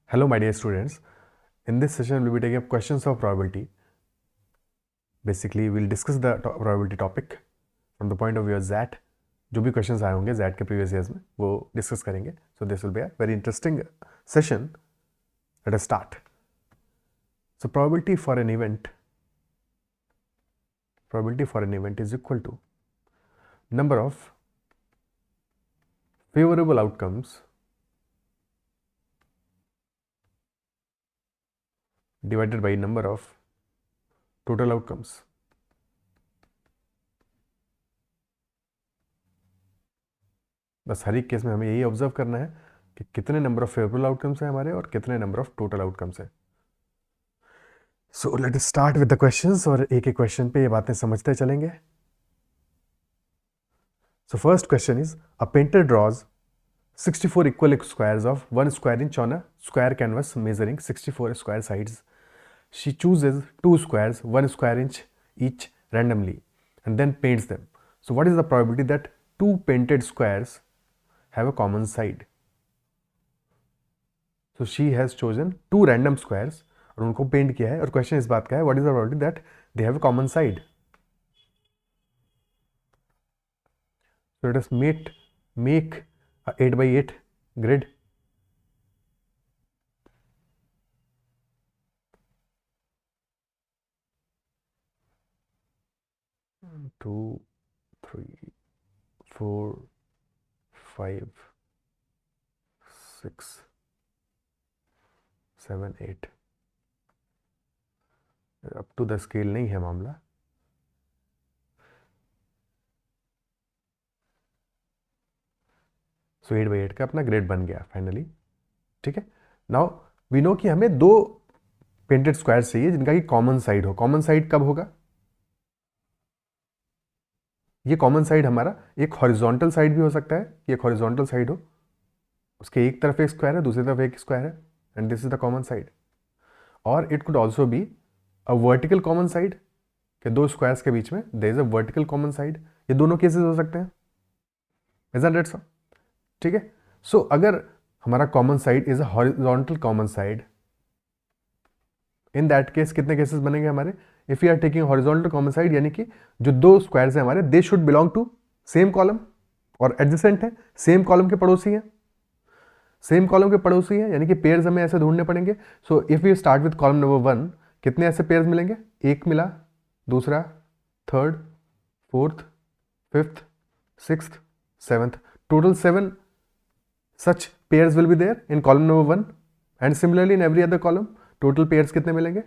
Hello, my dear students. In this session, we'll be taking up questions of probability. Basically, we'll discuss the probability topic from the point of view of ZAT. जो भी questions आए होंगे ZAT के previous years में वो discuss करेंगे. So this will be a very interesting session. Let us start. So probability for an event is equal to number of favorable outcomes divided by number of total outcomes. बस हर एक case में हमें यही observe करना है कि कितने number of favourable outcomes हैं हमारे और कितने नंबर ऑफ टोटल आउटकम्स हैं. So let us start with the questions और एक एक क्वेश्चन पे ये बातें समझते चलेंगे. So first question is a painter draws 64 equal squares of 1 square inch on a square canvas measuring 64 square sides. She chooses 2 squares 1 square inch each randomly and then paints them. So what is the probability that 2 painted squares have a common side? So she has chosen 2 random squares और उनको paint किया है और question इस बात का है what is the probability that they have a common side? So let us make a 8 by 8 grid. Two, 3, 4, 5, 6, 7, 8. Up to the scale नहीं है मामला. सो 8 by 8 का अपना ग्रेड बन गया फाइनली. ठीक है. नाउ वी नो कि हमें 2 पेंटेड स्क्वायर चाहिए जिनका कि कॉमन साइड हो. कॉमन साइड कब होगा? ये कॉमन साइड हमारा एक हॉरिजॉन्टल साइड भी हो सकता है कि एक हॉरिजॉन्टल साइड हो, उसके एक तरफ एक स्क्वायर है दूसरी तरफ एक स्क्वायर है and this is the common side. और it could also be a vertical common side कि 2 स्क्वायर्स के बीच में there is a vertical common side. ये दोनों केसेस हो सकते हैं. Isn't it so? ठीक है. सो अगर हमारा common side is a horizontal common side, in that case कितने केसेस बनेंगे हमारे? If you are taking horizontal common side यानी कि जो 2 स्क्वायर्स हैं हमारे they should belong to same column और एडजेसेंट है, सेम कॉलम के पड़ोसी हैं. सेम कॉलम के पड़ोसी हैं यानी कि पेयर्स हमें ऐसे ढूंढने पड़ेंगे. So if you start with column number 1, कितने ऐसे पेयर्स मिलेंगे? एक मिला, दूसरा, third, fourth, fifth, sixth, seventh. Total 7 such pairs will be there in column number 1 and similarly in every other column. total pairs कितने मिलेंगे?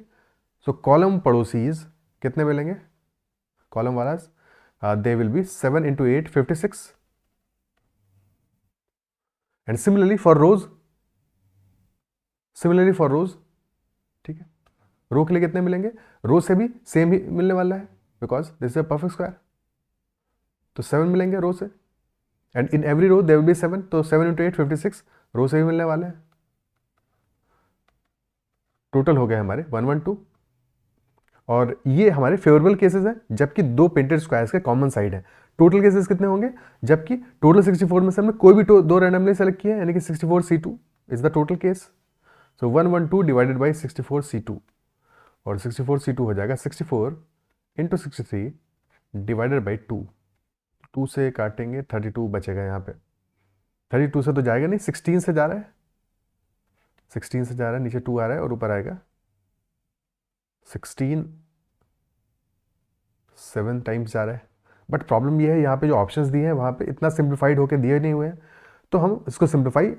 so column पड़ोसीज कितने मिलेंगे? column वालास they will be 7 into 8 56 and similarly for rows ठीक है. रो के लिए कितने मिलेंगे? रो से भी सेम ही मिलने वाला है because this is a perfect square. तो 7 मिलेंगे रो से and in every row there will be 7. तो 7 into 8 56 रो से भी मिलने वाले हैं. टोटल हो गए हमारे 112 और ये हमारे फेवरेबल केसेस हैं जबकि 2 पेंटेड स्क्वायर्स के कॉमन साइड है. टोटल केसेस कितने होंगे? जबकि टोटल 64 में से हमने कोई भी 2 रैंडमली सेलेक्ट किया यानी कि 64 C2 is the total case. So 112 divided by 64 C2 और 64 C2 हो जाएगा 64 इंटू 63 डिवाइडेड बाई 2. 2 से काटेंगे 32 बचेगा यहाँ पे. 32 से तो जाएगा नहीं, 16 से जा रहा है. 16 से जा रहा है, नीचे 2 आ रहा है और ऊपर आएगा 16 7 टाइम्स जा रहा है. बट प्रॉब्लम ये है यहाँ पे जो ऑप्शंस दिए हैं वहाँ पे इतना सिंप्लीफाइड होकर दिए नहीं हुए हैं तो हम इसको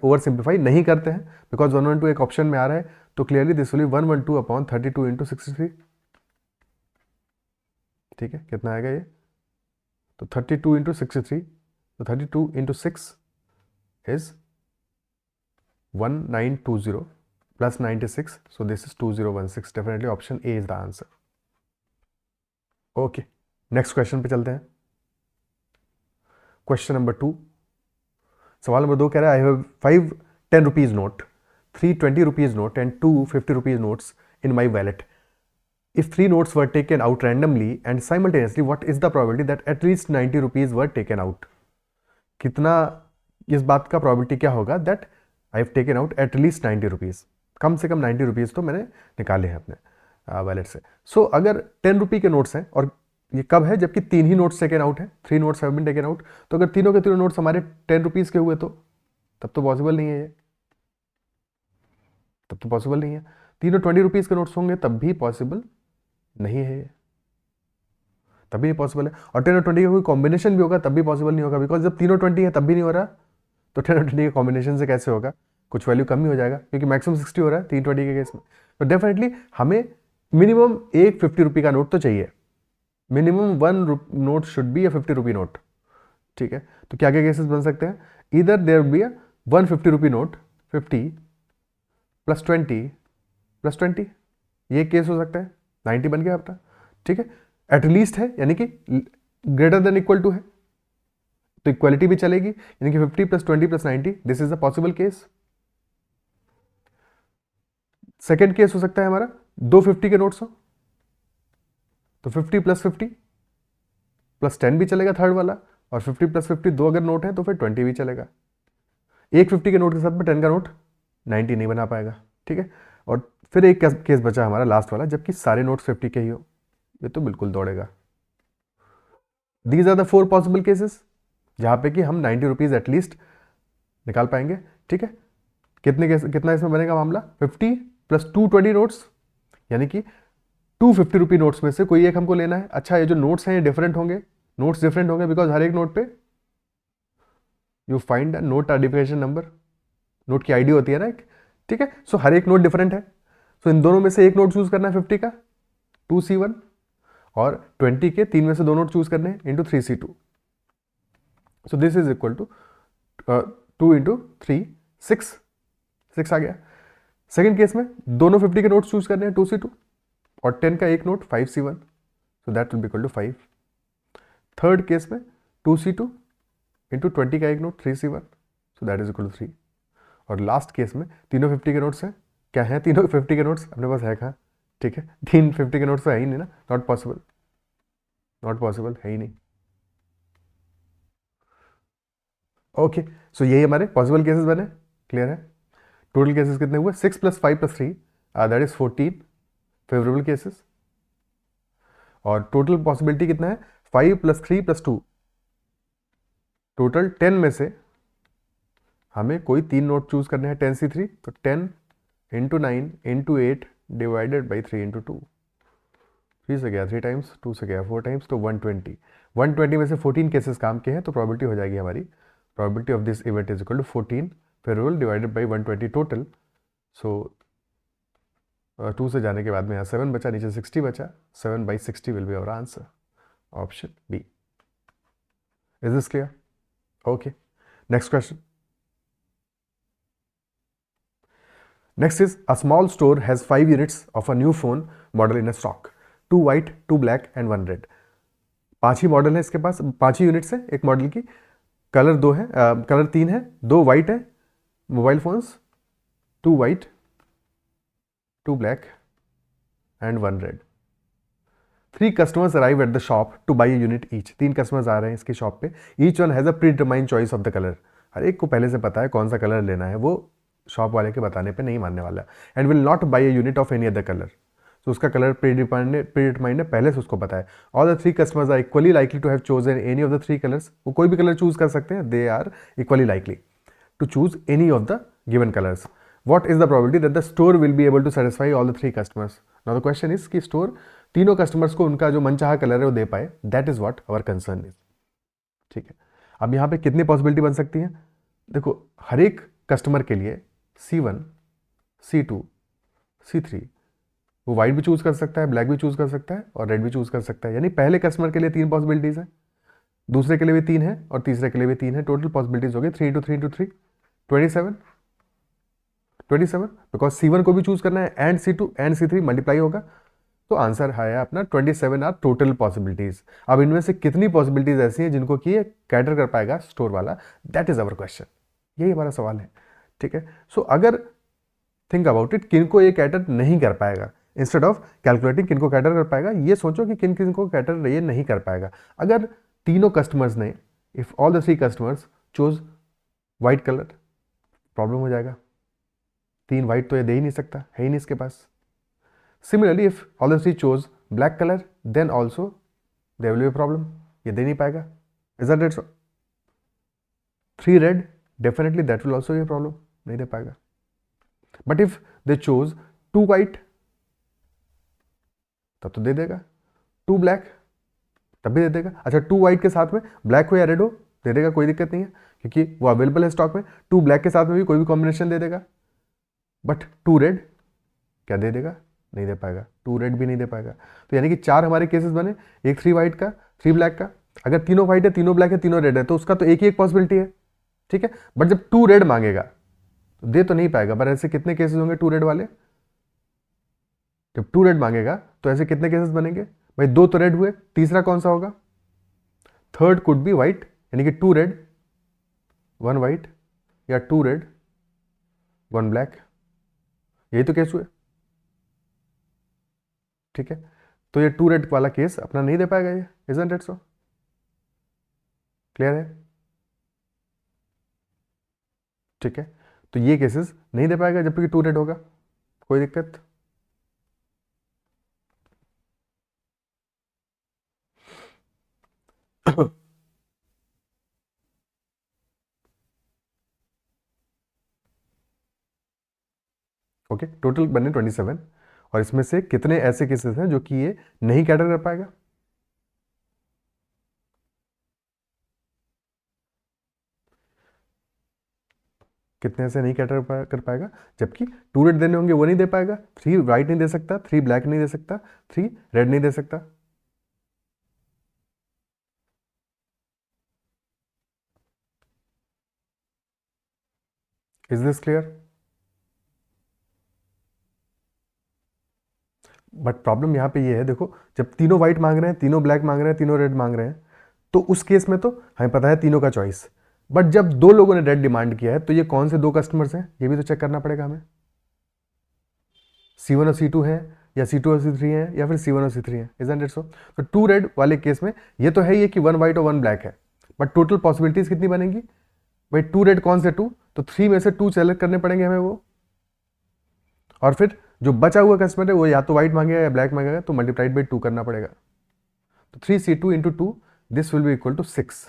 ओवर सिंप्लीफाई नहीं करते हैं बिकॉज 112 एक ऑप्शन में आ रहा है. तो clearly this will B 112 upon 32 into 63. ठीक है. कितना आएगा ये? तो 32 इंटू 63, तो 32 into 6 is 1920 plus 96. So this is 2016. Definitely option A is the answer. Okay. Next question पे चलते हैं. Question number 2. सवाल नंबर 2 कह रहा है I have 5 10 rupees note, 3 20 rupees note and 2 50 rupees notes in my wallet. If 3 notes were taken out randomly and simultaneously, what is the probability that at least 90 rupees were taken out? कितना इस बात का probability क्या होगा that I have taken out at least 90 rupees. कम से कम 90 rupees तो मैंने निकाले हैं अपने वैलेट से। सो अगर 10 रुपये के नोट्स हैं और ये कब है, जबकि 3 ही नोट्स टेकन आउट है, 3 notes have been taken out, तो अगर तीनों के तीनों नोट्स हमारे 10 रुपीज़ के हुए तो तब तो पॉसिबल नहीं है ये, तब तो पॉसिबल नहीं है। तीनों 20 रुपीज़ के नोट्स होंगे तब भी पॉसिबल नहीं है ये, तभी नहीं पॉसिबल है। और 10 और 20 का कोई कॉम्बिनेशन भी होगा तब भी पॉसिबल नहीं होगा, बिकॉज जब तीनों 20 है तब भी नहीं हो रहा, तो 10 और 20 के कॉम्बिनेशन से कैसे होगा, कुछ वैल्यू कम ही हो जाएगा, क्योंकि मैक्सिमम 60 हो रहा है 320 के केस में। तो डेफिनेटली हमें मिनिमम एक 50 रुपये का नोट तो चाहिए, minimum 1 note should be a 50 rupee note, ठीक है। तो क्या क्या केसेस बन सकते हैं, इधर there be a 150 rupee note, 50 plus 20 plus 20, ये केस हो सकता है, 90 बन गया आपका, ठीक है। एटलीस्ट है यानी कि ग्रेटर देन इक्वल टू है, तो इक्वलिटी भी चलेगी, यानी कि 50 plus 20 plus 90, this is a possible case. Second case हो सकता है हमारा 250 के नोट्स हो, तो 50 प्लस 50 प्लस 10 भी चलेगा थर्ड वाला, और 50 प्लस 50 दो अगर नोट है तो फिर 20 भी चलेगा। एक 50 के नोट के साथ में 10 का नोट 90 नहीं बना पाएगा, ठीक है। और फिर एक केस बचा हमारा लास्ट वाला, जबकि सारे नोट्स 50 के ही हो, ये तो बिल्कुल दौड़ेगा। These are the 4 possible cases जहां पे कि हम 90 रुपीज़ एटलीस्ट निकाल पाएंगे, ठीक है। कितना इसमें बनेगा मामला, 50 प्लस 220 नोट्स, यानी कि 250 रुपी नोट्स में से कोई एक हमको लेना है। अच्छा, ये जो नोट्स हैं ये डिफरेंट होंगे, नोट्स डिफरेंट होंगे, बिकॉज हर एक नोट पे you find a note identification number, note की आईडी होती है ना एक, ठीक है। सो हर एक नोट डिफरेंट है, सो इन दोनों में से एक नोट चूज करना है 50 का 2C1, और 20 के 3 में से 2 नोट चूज करने हैं into 3C2। So this is equal to 2 into 3 6 आ गया। सेकेंड केस में दोनों 50 के नोट चूज करने हैं 2C2, और 10 का एक note 5C1, so that will be equal to 5। Third case में 2C2 इंटू 20 का एक note 3C1, so that is equal to 3। और लास्ट केस में तीनों 50 के नोट्स हैं, क्या है तीनों 50 के नोट्स अपने पास है कहाँ, ठीक है, 3 50 के नोट्स तो है ही नहीं ना, नॉट पॉसिबल, नॉट पॉसिबल है ही नहीं। ओके, सो यही हमारे पॉसिबल केसेस बने, क्लियर है। टोटल केसेस कितने हुए, 6 plus 5 plus 3 that is 14 favourable cases, और टोटल पॉसिबिलिटी कितना है 5 प्लस 3 प्लस 2, टोटल 10 में से हमें कोई 3 नोट चूज करने हैं 10C3, तो 10 into 9 into 8 divided by 3 into 2, 3 से गया 3 टाइम्स, 2 से गया 4 टाइम्स, तो 120 में से 14 केसेस काम के हैं, तो प्रोबेबिलिटी हो जाएगी हमारी, probability of this event is equal to 14 favourable divided by 120 total. So 2 से जाने के बाद में यहाँ 7 बचा, नीचे 60 बचा, 7/60 will be our answer, option B. Is this clear? Okay, next question. Next is a small store has 5 units of a new phone model in a stock, 2 white, 2 black and 1 red। 5 he model है इसके पास, 5 ही units है एक model की, colour 2 है, colour 3 है, 2 white है mobile phones, 2 white, 2 black and 1 red. 3 customers arrive at the shop to buy a unit each. 3 customers आ रहे हैं इसकी शॉप पे, each one has a predetermined choice of the colour. हर एक को पहले से पता है कौन सा कलर लेना है, वो शॉप वाले के बताने पे नहीं मानने वाला, and will not by a unit of any other colour. तो उसका कलर प्री डिटरमाइंड है, पहले से उसको पता है। All the 3 customers are equally likely to have chosen any of the 3 colours. वो कोई भी कलर चूज कर सकते हैं, they are equally likely to choose any of the given colours. What is the probability that the store will be able to satisfy all the 3 customers. Now the question is कि store तीनों customers को उनका जो मनचाहा colour है वो दे पाए, that is what our concern is, ठीक है। अब यहाँ पे कितनी पॉसिबिलिटी बन सकती है, देखो हर एक कस्टमर के लिए C1, C2, C3, वो वाइट भी चूज कर सकता है, ब्लैक भी चूज कर सकता है और रेड भी चूज कर सकता है। यानी पहले कस्टमर के लिए 3 पॉसिबिलिटीज है, दूसरे के लिए भी 3 है और तीसरे के लिए भी 3 है। टोटल पॉसिबिलिटीज हो गई 3 इंटू 3 इंटू 3 27 बिकॉज C1 को भी चूज करना है and C2 and C3 multiply होगा, तो आंसर है अपना 27 आर टोटल पॉसिबिलिटीज। अब इनमें से कितनी पॉसिबिलिटीज ऐसी हैं जिनको कि ये कैटर कर पाएगा स्टोर वाला, दैट इज अवर क्वेश्चन, यही हमारा सवाल है, ठीक है। सो अगर थिंक अबाउट इट, किनको ये कैटर नहीं कर पाएगा, इंस्टेड ऑफ कैलकुलेटिंग किनको कैटर कर पाएगा, ये सोचो कि किन किन को कैटर ये नहीं कर पाएगा। अगर तीनों कस्टमर्स ने, if all the 3 customers choose white colour, problem हो जाएगा, 3 वाइट तो ये दे ही नहीं सकता, है ही नहीं इसके पास. Similarly if all the three chose black colour then also there will be problem. ये दे नहीं पाएगा. Is that it? 3 red definitely that will also be problem, नहीं दे पाएगा. But if they chose 2 white तब तो दे देगा. 2 ब्लैक तब भी दे देगा. अच्छा 2 वाइट के साथ में ब्लैक हो या रेड हो दे देगा, कोई दिक्कत नहीं है क्योंकि वो अवेलेबल है स्टॉक में. 2 ब्लैक के साथ में भी कोई भी कॉम्बिनेशन दे देगा. बट 2 रेड क्या दे देगा? नहीं दे पाएगा. 2 रेड भी नहीं दे पाएगा. तो यानी कि 4 हमारे केसेस बने, एक 3 वाइट का, 3 ब्लैक का. अगर तीनों वाइट है, तीनों ब्लैक है, तीनों रेड है तो उसका तो एक ही एक पॉसिबिलिटी है, ठीक है. बट जब 2 रेड मांगेगा तो दे तो नहीं पाएगा. पर ऐसे कितने केसेस होंगे 2 रेड वाले? जब 2 रेड मांगेगा तो ऐसे कितने केसेस बनेंगे भाई? 2 तो रेड हुए, तीसरा कौन सा होगा? थर्ड कुड बी वाइट, यानी कि 2 रेड 1 वाइट या 2 रेड 1 ब्लैक. यही तो केस हुए, ठीक है. तो ये 2 रेड वाला केस अपना नहीं दे पाएगा ये. Isn't it so? क्लियर है? ठीक है. तो ये केसेस नहीं दे पाएगा जबकि 2 रेड होगा. कोई दिक्कत? ओके, टोटल बने 27 और इसमें से कितने ऐसे केसेस हैं जो कि ये नहीं कैटर कर पाएगा? कितने ऐसे नहीं कैटर कर पाएगा जबकि 2 रेड देने होंगे वो नहीं दे पाएगा. 3 वाइट नहीं दे सकता, 3 ब्लैक नहीं दे सकता, 3 रेड नहीं दे सकता. Is this clear? But problem यहाँ पे ये है, देखो जब तीनों वाइट मांग रहे हैं, तीनों ब्लैक मांग रहे हैं, तीनों रेड मांग रहे हैं तो उस केस में तो हमें पता है तीनों का चॉइस. बट जब 2 लोगों ने रेड डिमांड किया है तो ये कौन से 2 कस्टमर्स हैं ये भी तो चेक करना पड़ेगा हमें. C1 और C2 हैं या C2 और C3 हैं या फिर C1 और C3 हैं. इजंट इट सो? तो 2 रेड वाले केस में ये तो है ही कि 1 वाइट और 1 ब्लैक है. बट टोटल पॉसिबिलिटीज कितनी बनेंगी भाई? 2 रेड कौन से 2? तो 3 में से 2 सेलेक्ट करने पड़ेंगे हमें वो. और फिर जो बचा हुआ कस्टमर है वो या तो व्हाइट मांगेगा या ब्लैक मांगेगा तो मल्टीप्लाइड बाई 2 करना पड़ेगा. तो 3C2 into 2 this will be equal to 6.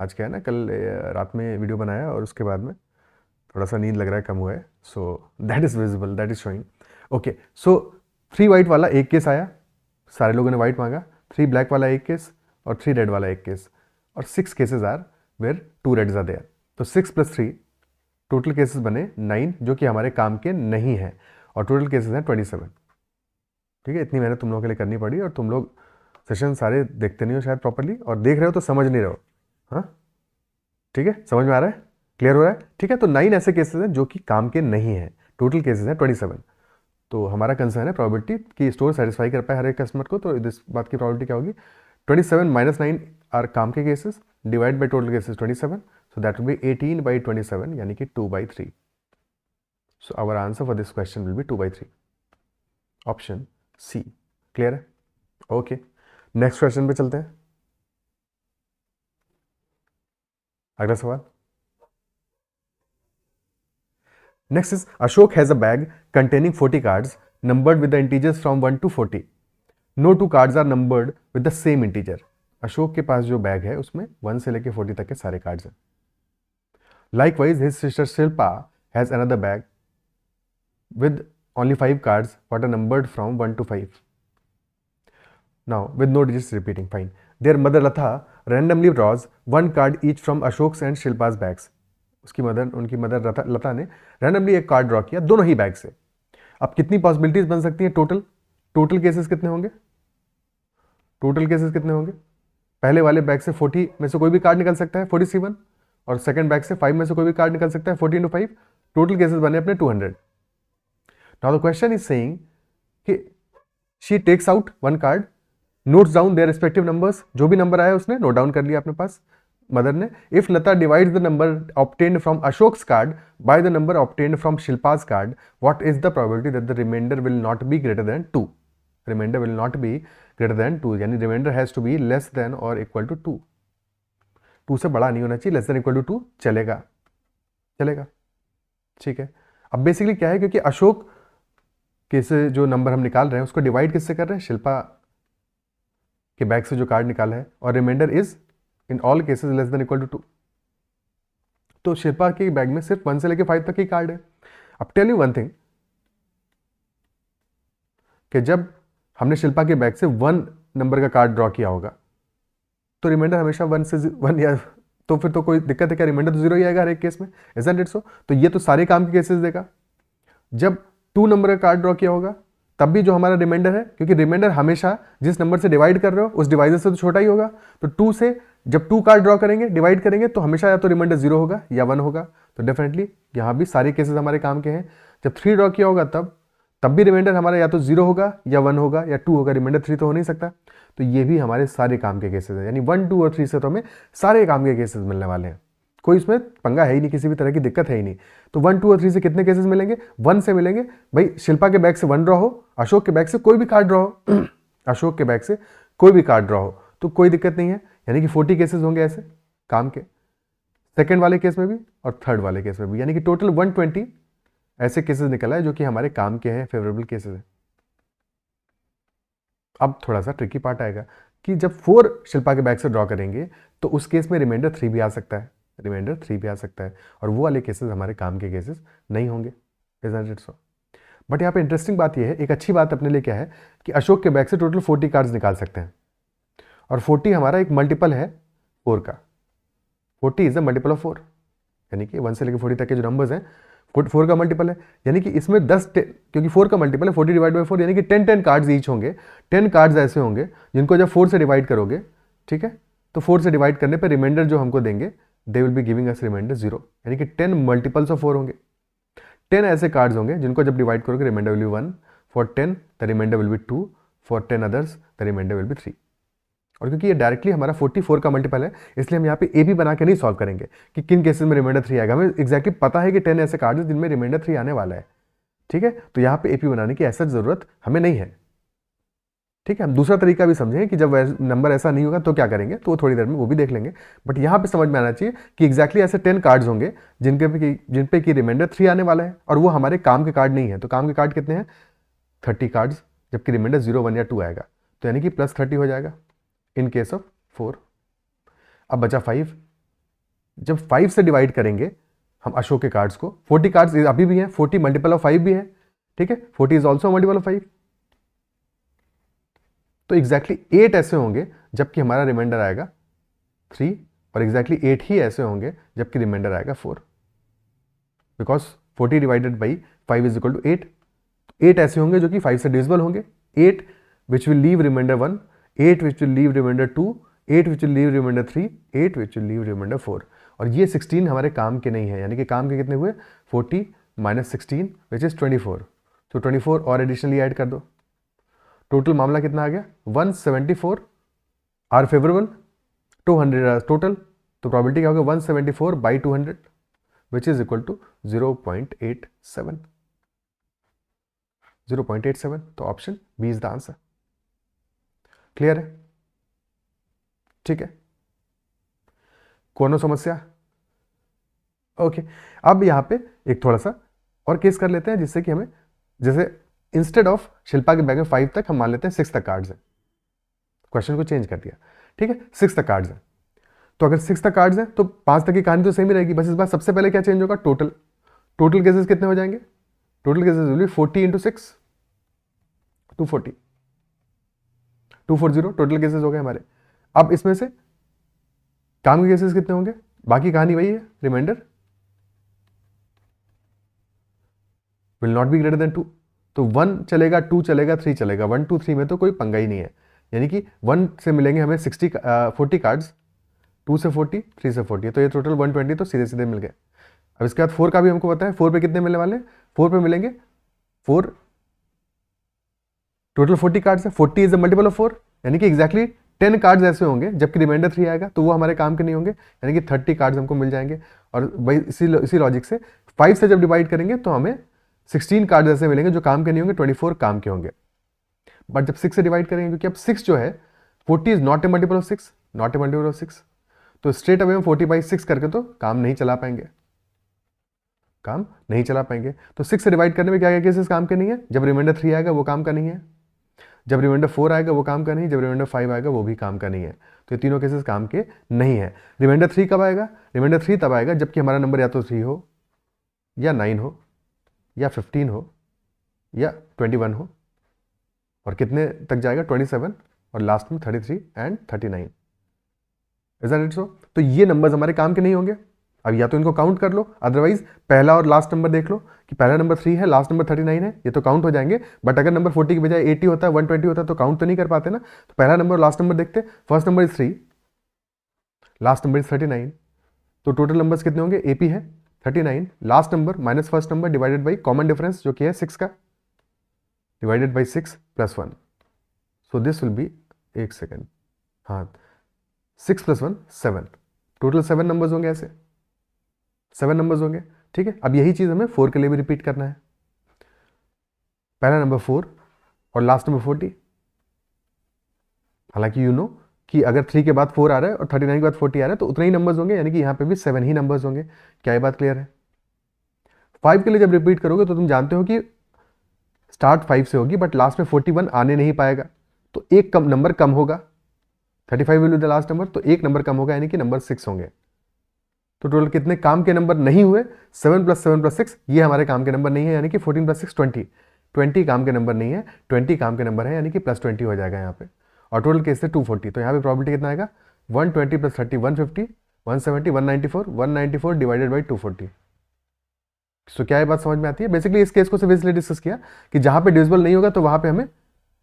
आज क्या है ना, कल रात में वीडियो बनाया और उसके बाद में थोड़ा सा नींद लग रहा है, कम हुआ है. सो that is visible, that is showing. Okay, so 3 white वाला एक केस आया, सारे लोगों ने वाइट मांगा. 3 ब्लैक वाला एक केस और 3 रेड वाला एक केस. और 6 cases are where 2 reds are there. तो 6 + 3 टोटल केसेस बने 9 जो कि हमारे काम के नहीं है. और टोटल केसेस हैं 27. ठीक है, इतनी मेहनत तुम लोगों के लिए करनी पड़ी और तुम लोग सेशन सारे देखते नहीं हो शायद प्रॉपरली, और देख रहे हो तो समझ नहीं रहे हो. हाँ ठीक है, समझ में आ रहा है? क्लियर हो रहा है? ठीक है. तो 9 ऐसे केसेस हैं जो कि काम के नहीं है. टोटल केसेस हैं 27. तो हमारा कंसर्न है प्रोबेबिलिटी कि स्टोर सेटिस्फाई कर पाए हर एक कस्टमर को. तो इस बात की प्रोबेबिलिटी क्या होगी? 27 - 9 आर काम के cases divide by total cases 27. So that will be 18/27 यानी कि 2/3. So our answer for this question will be 2/3. Option C. Clear है? Okay. Next question पे चलते हैं. अगला सवाल. Next is Ashok has a bag containing 40 cards numbered with the integers from 1 to 40. No 2 cards are numbered with the same integer. Ashok के पास जो bag है उसमें 1 से लेके 40 तक के सारे कार्ड्स हैं. Likewise, his sister Shilpa has another bag with only 5 cards what are numbered from 1 to 5. Now, with no digits repeating, fine. Their mother Latha randomly draws 1 card each from Ashok's and Shilpa's bags. उनकी mother लता ने randomly एक card draw किया दोनों ही bag से. अब कितनी possibilities बन सकती हैं टोटल केसेस कितने होंगे? पहले वाले बैग से 40 में से कोई भी कार्ड निकल सकता है 47, और सेकंड बैग से 5 में से कोई भी कार्ड निकल सकता है 40 × 5. टोटल केसेस बने अपने 200. Now the question is saying कि she takes out 1 card, notes down their respective numbers. जो भी नंबर आया उसने नोट डाउन कर लिया अपने पास मदर ने. If Lata divides the number obtained from अशोक्स card by the number obtained from शिल्पाज card, what is the probability that the reminder will not be greater than 2? Remainder will not be greater than 2 यानी remainder has to be less than और equal to 2. 2 से बड़ा नहीं होना चाहिए, less than equal to 2 चलेगा. ठीक है. अब बेसिकली क्या है, क्योंकि अशोक के से जो नंबर हम निकाल रहे हैं उसको डिवाइड किससे कर रहे हैं, शिल्पा के बैग से जो कार्ड निकाला है, और reminder is in all cases less than equal to 2। तो शिल्पा के बैग में सिर्फ 1 से लेके 5 तक ही कार्ड है। अब टेल यू वन थिंग, कि जब हमने शिल्पा के बैग से 1 नंबर का कार्ड ड्रॉ किया होगा तो रिमाइंडर हमेशा 1 से 1 या, तो फिर तो कोई दिक्कत है क्या, रिमाइंडर तो 0 ही आएगा हर एक केस में, इजंट इट सो? तो ये तो सारे काम के केसेस देगा। जब 2 नंबर का कार्ड ड्रॉ किया होगा तब भी जो हमारा रिमाइंडर है, क्योंकि रिमाइंडर हमेशा जिस नंबर से डिवाइड कर रहे हो उस डिवाइजर से तो छोटा ही होगा, तो 2 से जब 2 कार्ड ड्रॉ करेंगे, डिवाइड करेंगे, तो हमेशा या तो रिमाइंडर 0 होगा या 1 होगा। तो डेफिनेटली यहाँ भी सारे केसेस हमारे काम के हैं। जब 3 ड्रॉ किया होगा तब भी रिमाइंडर हमारा या तो 0 होगा या 1 होगा या 2 होगा, रिमाइंडर 3 तो हो नहीं सकता। तो ये भी हमारे सारे काम के केसेस हैं, यानी 1, 2 और 3 से तो हमें सारे काम के केसेस मिलने वाले हैं। कोई इसमें पंगा है ही नहीं, किसी भी तरह की दिक्कत है ही नहीं। तो 1, 2 और 3 से कितने केसेस मिलेंगे, 1 से मिलेंगे। भाई शिल्पा के बैग से 1 ड्रॉ हो, अशोक के बैग से कोई भी कार्ड ड्रॉ हो अशोक के बैग से कोई भी कार्ड ड्रॉ हो तो कोई दिक्कत नहीं है, यानी कि 40 केसेस होंगे ऐसे काम के, सेकंड वाले केस में भी और थर्ड वाले केस में भी, यानी कि टोटल 120 ऐसे केसेस निकला है जो कि हमारे काम के हैं, फेवरेबल केसेस हैं। अब थोड़ा सा ट्रिकी पार्ट आएगा कि जब 4 शिल्पा के बैग से ड्रॉ करेंगे तो उस केस में रिमाइंडर 3 भी आ सकता है, रिमाइंडर 3 भी आ सकता है, और वो वाले केसेस हमारे काम के केसेस नहीं होंगे, इजंट इट सो? बट यहाँ पे इंटरेस्टिंग बात ये है, एक अच्छी बात अपने लिए क्या है कि अशोक के बैग से टोटल 40 कार्ड्स निकाल सकते हैं, और 40 हमारा एक मल्टीपल है 4 का। 40 इज अ मल्टीपल ऑफ 4, यानी कि 1 से लेकर 40 तक के जो नंबर्स हैं 4 का मल्टीपल है, यानी कि इसमें 10, क्योंकि 4 का मल्टीपल है 40 डिवाइड बाई 4, यानी कि 10 कार्ड्स ईच होंगे। 10 कार्ड्स ऐसे होंगे जिनको जब 4 से डिवाइड करोगे, ठीक है, तो 4 से डिवाइड करने पर रिमाइंडर जो हमको देंगे they will be giving us reminder 0, यानी कि 10 मल्टीपल्स ऑफ 4 होंगे। 10 ऐसे कार्ड्स होंगे जिनको जब डिवाइड करोगे reminder will be 1, for 10 the reminder will be 2, for 10 others the reminder will be 3। और क्योंकि ये डायरेक्टली हमारा 44 का मल्टीपल है, इसलिए हम यहाँ पे ए बी बना के नहीं सॉल्व करेंगे कि किन केसेस में रिमाइंडर 3 आएगा। हमें एक्जैक्टली पता है कि 10 ऐसे कार्ड हैं जिनमें रिमाइंडर 3 आने वाला है, ठीक है, तो यहाँ पे एपी बनाने की ऐसा जरूरत हमें नहीं है, ठीक है। हम दूसरा तरीका भी समझें कि जब नंबर ऐसा नहीं होगा तो क्या करेंगे, तो थोड़ी देर में वो भी देख लेंगे। बट यहाँ पे समझ में आना चाहिए कि एक्जैक्टली ऐसे 10 कार्ड्स होंगे जिन पे कि रिमाइंडर 3 आने वाला है, और वो हमारे काम के कार्ड नहीं है। तो काम के कार्ड कितने हैं, 30 कार्ड्स, जबकि रिमाइंडर 0, 1 या 2 आएगा, तो यानी कि +30 हो जाएगा इन केस ऑफ 4। अब बचा 5, जब 5 से डिवाइड करेंगे हम अशोक के कार्ड्स को, 40 कार्ड्स अभी भी हैं, 40 मल्टीपल ऑफ 5 भी है, ठीक है, 40 इज ऑल्सो मल्टीपल ऑफ 5। तो एग्जैक्टली 8 ऐसे होंगे जबकि हमारा रिमाइंडर आएगा 3, और एग्जैक्टली 8 ही ऐसे होंगे जबकि रिमाइंडर आएगा 4, because 40 divided by 5 is equal to 8। 8 ऐसे होंगे जो कि 5 से डिविजिबल होंगे, 8 which will leave remainder 1, 8 which will leave remainder 2, 8 which will leave remainder 3, 8 which will leave remainder 4। और ये 16 हमारे काम के नहीं है, यानी कि काम के कितने हुए, 40 - 16 विच इज 24। तो 24 और एडिशनली ऐड कर दो, टोटल मामला कितना आ गया, 174 आर फेवरेबल, 200 टोटल। तो प्रोबेबिलिटी क्या होगा, 174 by 200 which is equal to 0.87, 0.87। तो option B is the answer. Clear है, ठीक है, कोनो समस्या? ओके, अब यहाँ पे एक थोड़ा सा और केस कर लेते हैं, जिससे कि हमें, जैसे इंस्टेड ऑफ शिल्पा के बैग में 5 तक, हम मान लेते हैं 6 तक कार्ड्स हैं। क्वेश्चन को चेंज कर दिया, ठीक है, 6 तक कार्ड्स हैं। तो अगर 6 तक कार्ड्स हैं तो 5 तक की कहानी तो सेम ही रहेगी, बस इस बार सबसे पहले क्या चेंज होगा, टोटल। टोटल केसेस कितने हो जाएंगे, total cases will be 40 × 6, 240, 240 total cases हो गए हमारे। अब इसमें से काम के केसेस कितने होंगे, बाकी कहानी वही है, reminder will not be greater than 2। तो 1 चलेगा, 2 चलेगा, 3 चलेगा, 1, 2, 3 में तो कोई पंगा ही नहीं है, यानी कि 1 से मिलेंगे हमें 40 कार्ड्स, 2 से 40, 3 से 40, तो ये टोटल 120 तो सीधे सीधे मिल गए। अब इसके बाद 4 का भी हमको पता है, 4 पे कितने मिलने वाले हैं, 4 पे मिलेंगे 4, टोटल 40 कार्ड्स है, 40 इज अ मल्टीपल ऑफ 4, यानी कि एक्जैक्टली 10 कार्ड्स ऐसे होंगे जबकि रिमाइंडर 3 आएगा, तो वो हमारे काम के नहीं होंगे, यानी कि 30 कार्ड्स हमको मिल जाएंगे। और भाई इसी लॉजिक से 5 से जब डिवाइड करेंगे तो हमें 16 कार्ड्स ऐसे मिलेंगे जो काम के नहीं होंगे, 24 काम के होंगे। बट जब 6 से डिवाइड करेंगे, क्योंकि अब 6 जो है 40 is not a multiple of 6, not a multiple of 6, तो स्ट्रेट अवे हम 40/6 करके तो काम नहीं चला पाएंगे। काम नहीं चला पाएंगे। तो 6 से डिवाइड करने में क्या क्या केसेस काम के नहीं है, जब रिमाइंडर 3 आएगा वो काम का नहीं है, जब रिमाइंडर 4 आएगा वो काम का नहीं, जब रिमाइंडर 5 आएगा वो भी काम का नहीं है। तो ये तीनों केसेस काम के नहीं है। रिमाइंडर 3 कब आएगा, रिमाइंडर 3 तब आएगा जबकि हमारा नंबर या तो 3 हो या 9 हो या 15 हो या 21 हो, और कितने तक जाएगा 27 और लास्ट में 33 and 39। Is that it so? तो ये नंबर्स हमारे काम के नहीं होंगे। अब या तो इनको काउंट कर लो, अदरवाइज पहला और लास्ट नंबर देख लो कि पहला नंबर 3 है, लास्ट नंबर 39 है, ये तो काउंट हो जाएंगे। बट अगर नंबर 40 की बजाय 80 होता है, 120 होता है तो काउंट तो नहीं कर पाते ना। तो पहला नंबर और लास्ट नंबर देखते, first number is 3, last number is 39, तो टोटल नंबर्स कितने होंगे, एपी है 39, last number minus first number divided by common difference जो कि है 6 का, divided by 6 + 1। So this will B, एक सेकेंड, हाँ 6 + 1 7, टोटल 7 नंबर्स होंगे, ऐसे 7 नंबर्स होंगे। ठीक है, अब यही चीज हमें 4 के लिए भी रिपीट करना है। पहला नंबर 4 और लास्ट नंबर 40। हालांकि यू नो कि अगर 3 के बाद 4 आ रहा है और 39 के बाद 40 आ रहा है तो उतने ही नंबर्स होंगे, यानी कि यहां पे भी 7 ही नंबर्स होंगे। क्या ये बात क्लियर है? 5 के लिए जब रिपीट करोगे तो तुम जानते हो कि स्टार्ट 5 से होगी बट लास्ट में 41 आने नहीं पाएगा, तो एक कम नंबर कम होगा। 35 will be the last number, तो एक नंबर कम होगा, यानी कि नंबर 6 होंगे। तो टोटल कितने काम के नंबर नहीं हुए, 7 + 7 + 6, ये हमारे काम के नंबर नहीं है, यानी कि 14 + 6 20, 20 काम के नंबर नहीं है, 20 काम के नंबर है, यानी कि +20 हो जाएगा यहाँ पे। और टोटल केस है 240, तो यहाँ पे प्रॉबिलिटी कितना आएगा, 120 + 30 150, 170 194, 194 डिवाइडेड बाई 240। सो क्या ये बात समझ में आती है? बेसिकली इस केस को सिर्फ इसलिए डिस्कस किया कि जहां पे डिविजिबल नहीं होगा तो वहां पे हमें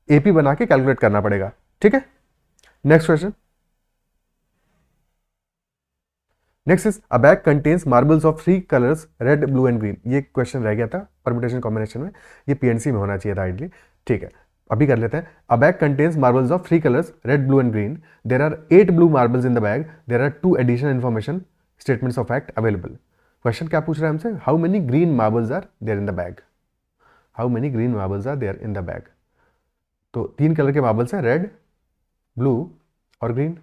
एपी बना के कैलकुलेट करना पड़ेगा। ठीक है, next question. Next is a bag contains marbles of 3 colours red blue and green. ये क्वेश्चन रह गया था परम्यूटेशन कॉम्बिनेशन में, ये पीएनसी में होना चाहिए था आइडली। ठीक है, अभी कर लेते हैं। A bag contains marbles of 3 colours red blue and green, there are 8 blue marbles in the bag, there are 2 additional information statements of fact available. Question क्या पूछ रहा है हमसे, how many green marbles are there in the bag, how many green marbles are there in the bag. तो 3 colour के marbles हैं, red, blue और green.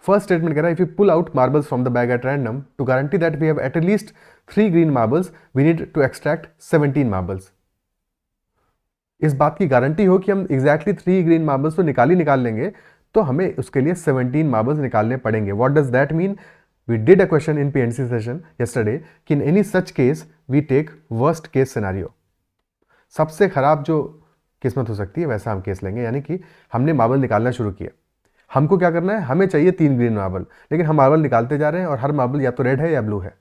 First statement कह रहा है, if you pull out marbles from the bag at random to guarantee that we have at least 3 green marbles, we need to extract 17 marbles. इस बात की guarantee हो कि हम एग्जैक्टली 3 ग्रीन मार्बल्स तो निकाल ही निकाल लेंगे, तो हमें उसके लिए 17 मार्बल्स निकालने पड़ेंगे। What does that mean? We did a question in PNC session yesterday कि in any such case we take worst case scenario. सबसे खराब जो किस्मत हो सकती है वैसा हम केस लेंगे, यानी कि हमने मार्बल निकालना शुरू किया। हमको क्या करना है, हमें चाहिए 3 ग्रीन मार्बल, लेकिन हम मार्बल निकालते जा रहे हैं और हर मार्बल या तो रेड है या ब्लू है।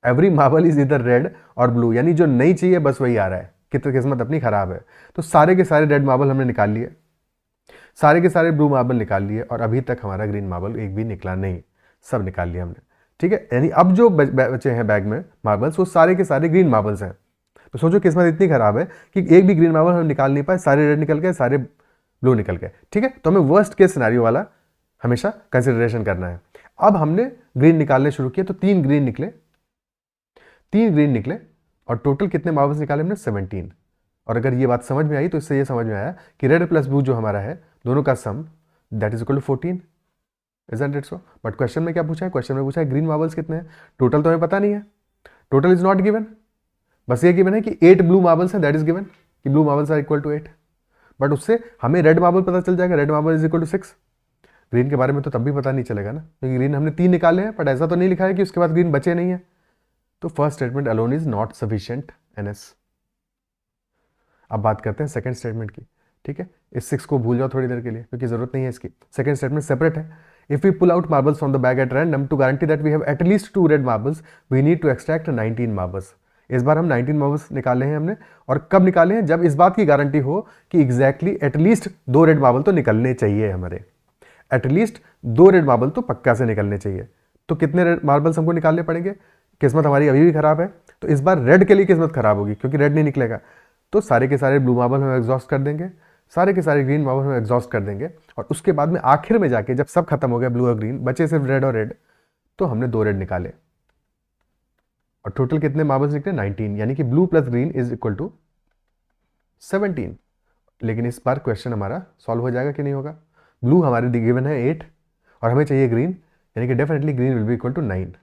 एवरी मार्बल इज इधर रेड और ब्लू, यानी जो नहीं चाहिए बस वही आ रहा है। कितनी किस्मत अपनी खराब है। तो सारे के सारे रेड मार्बल हमने निकाल लिए, सारे के सारे ब्लू मार्बल निकाल लिए, और अभी तक हमारा ग्रीन मार्बल एक भी निकला नहीं, सब निकाल लिया हमने। ठीक है, यानी अब जो बचे हैं बैग में मार्बल्स वो सारे के सारे ग्रीन मार्बल्स हैं। तो सोचो किस्मत इतनी खराब है कि एक भी ग्रीन मार्बल हम निकाल नहीं पाए, सारे रेड निकल गए, सारे ब्लू निकल गए। ठीक है, तो हमें वर्स्ट केस सिनेरियो वाला हमेशा कंसिडरेशन करना है। अब हमने ग्रीन निकालने शुरू किए, तो 3 ग्रीन निकले, 3 ग्रीन निकले, और टोटल कितने मार्बल्स निकाले हमने, 17। और अगर ये बात समझ में आई तो इससे ये समझ में आया कि रेड प्लस ब्लू जो हमारा है दोनों का sum that is equal to 14। Isn't it so? But question में क्या पूछा है, क्वेश्चन में पूछा है ग्रीन मार्बल्स कितने हैं। टोटल तो हमें पता नहीं है, टोटल इज नॉट गिवन, बस ये गिवन है कि 8 ब्लू मार्बल्स हैं, दैट इज गिवन कि blue marbles are equal to 8। But उससे हमें रेड मार्बल पता चल जाएगा, red marble is equal to 6। Green के बारे में तो तब भी पता नहीं चलेगा ना, क्योंकि ग्रीन हमने 3 निकाले हैं, बट ऐसा तो नहीं लिखा है कि उसके बाद ग्रीन बचे नहीं है। तो first statement alone is not sufficient NS. अब बात करते हैं सेकंड स्टेटमेंट की। ठीक है, इस 6 को भूल जाओ थोड़ी देर के लिए, क्योंकि जरूरत नहीं है इसकी। सेकंड स्टेटमेंट सेपरेट है। If we pull out marbles from the bag at random to guarantee that we have at least 2 red marbles, we need to extract 19 marbles. इस बार हम 19 मार्बल्स निकाले हैं हमने, और कब निकाले हैं, जब इस बात की गारंटी हो कि एग्जैक्टली एटलीस्ट 2 रेड मार्बल तो निकलने चाहिए हमारे, एटलीस्ट 2 रेड मार्बल तो पक्का से निकलने चाहिए। तो कितने रेड मार्बल्स हमको निकालने पड़ेंगे? किस्मत हमारी अभी भी खराब है, तो इस बार रेड के लिए किस्मत खराब होगी क्योंकि रेड नहीं निकलेगा। तो सारे के सारे ब्लू मार्बल हम एग्जॉस्ट कर देंगे, सारे के सारे ग्रीन मार्बल हम एग्जॉस्ट कर देंगे, और उसके बाद में आखिर में जाके जब सब खत्म हो गया ब्लू और ग्रीन, बचे सिर्फ रेड और रेड, तो हमने 2 रेड निकाले, और टोटल कितने मार्बल्स निकले, 19, यानी कि blue plus green is equal to 17। लेकिन इस बार क्वेश्चन हमारा सॉल्व हो जाएगा कि नहीं होगा? ब्लू हमारे गिवन है 8 और हमें चाहिए ग्रीन, यानी कि definitely green will be equal to 9।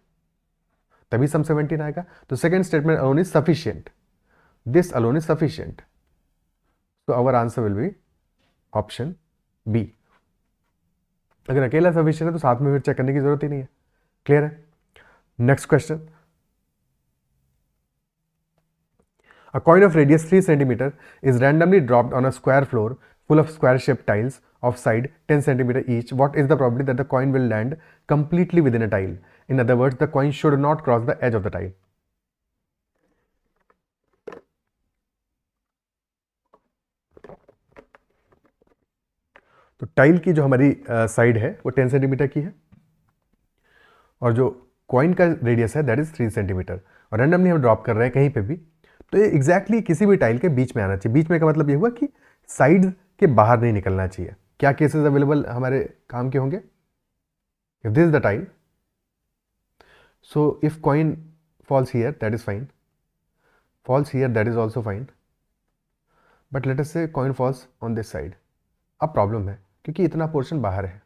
तभी सम 17 आएगा। तो second statement alone is sufficient, this alone is sufficient, तो our answer will be option B. अगर अकेला सफिशियंट है तो साथ में फिर चेक करने की जरूरत ही नहीं है। क्लियर है? Next question, a coin of radius 3 cm is randomly dropped on a square floor full of square shaped tiles of side 10 cm each. What is the probability that the coin will land completely within a tile? In other words, the coin should not cross the edge of the tile. तो tile की जो हमारी side है वो 10 centimetre की है और जो कॉइन का रेडियस है दैट इज 3 सेंटीमीटर, और रैंडमली हम ड्रॉप कर रहे हैं कहीं पे भी, तो ये एग्जैक्टली किसी भी टाइल के बीच में आना चाहिए। बीच में का मतलब ये हुआ कि साइड के बाहर नहीं निकलना चाहिए। क्या केसेस अवेलेबल हमारे काम के होंगे? If this is the tile, so if coin falls here that is fine, falls here that is also fine, but let us say coin falls on this side. अब प्रॉब्लम है क्योंकि इतना portion बाहर है,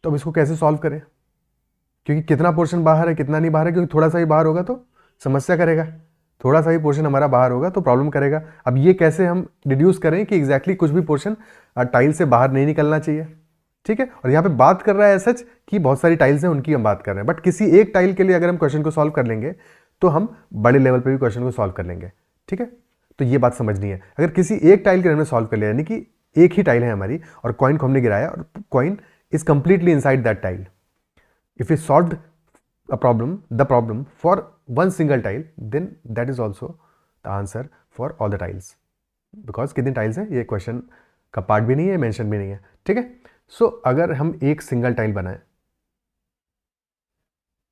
तो अब इसको कैसे सॉल्व करें? क्योंकि कितना पोर्शन बाहर है कितना नहीं बाहर है, क्योंकि थोड़ा सा ही बाहर होगा तो समस्या करेगा, थोड़ा सा ही पोर्शन हमारा बाहर होगा तो प्रॉब्लम करेगा। अब ये कैसे हम डिड्यूस करें कि एग्जैक्टली कुछ भी पोर्शन टाइल से बाहर नहीं निकलना चाहिए, ठीक है? और यहाँ पे बात कर रहा है सच कि बहुत सारी टाइल्स हैं उनकी हम बात कर रहे हैं, बट किसी एक टाइल के लिए अगर हम क्वेश्चन को सॉल्व कर लेंगे तो हम बड़े लेवल पे भी क्वेश्चन को सॉल्व कर लेंगे, ठीक है? तो ये बात समझनी है। अगर किसी एक टाइल के हमने सॉल्व कर लिया, यानी कि एक ही टाइल है हमारी और कॉइन को हमने गिराया और coin is completely inside that tile, if you solve the problem for one single tile, then that is also the answer for all the tiles, because कितनी टाइल्स है ये क्वेश्चन का पार्ट भी नहीं है, मेंशन भी नहीं है, ठीक है? सो अगर हम एक सिंगल टाइल बनाए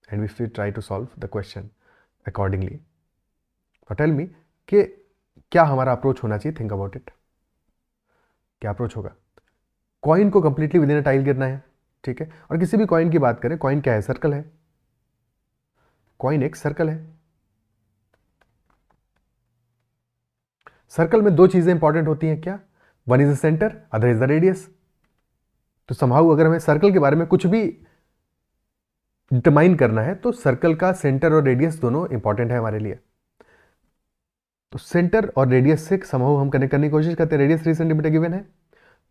एंड वी फिर try to solve the question accordingly, tell me कि क्या हमारा अप्रोच होना चाहिए? थिंक अबाउट इट, क्या अप्रोच होगा? कॉइन को completely within a tile गिरना है, ठीक है? और किसी भी कॉइन की बात करें, कॉइन क्या है? सर्कल है, कॉइन एक सर्कल है। सर्कल में दो चीजें इंपॉर्टेंट होती हैं, क्या? One is the centre, other is the radius. तो समहाउ अगर हमें सर्कल के बारे में कुछ भी डिटरमाइन करना है तो सर्कल का सेंटर और रेडियस दोनों इंपॉर्टेंट है हमारे लिए। तो सेंटर और रेडियस से समहाउ हम कनेक्ट करने की कोशिश करते हैं। रेडियस 3 सेंटीमीटर गिवन है,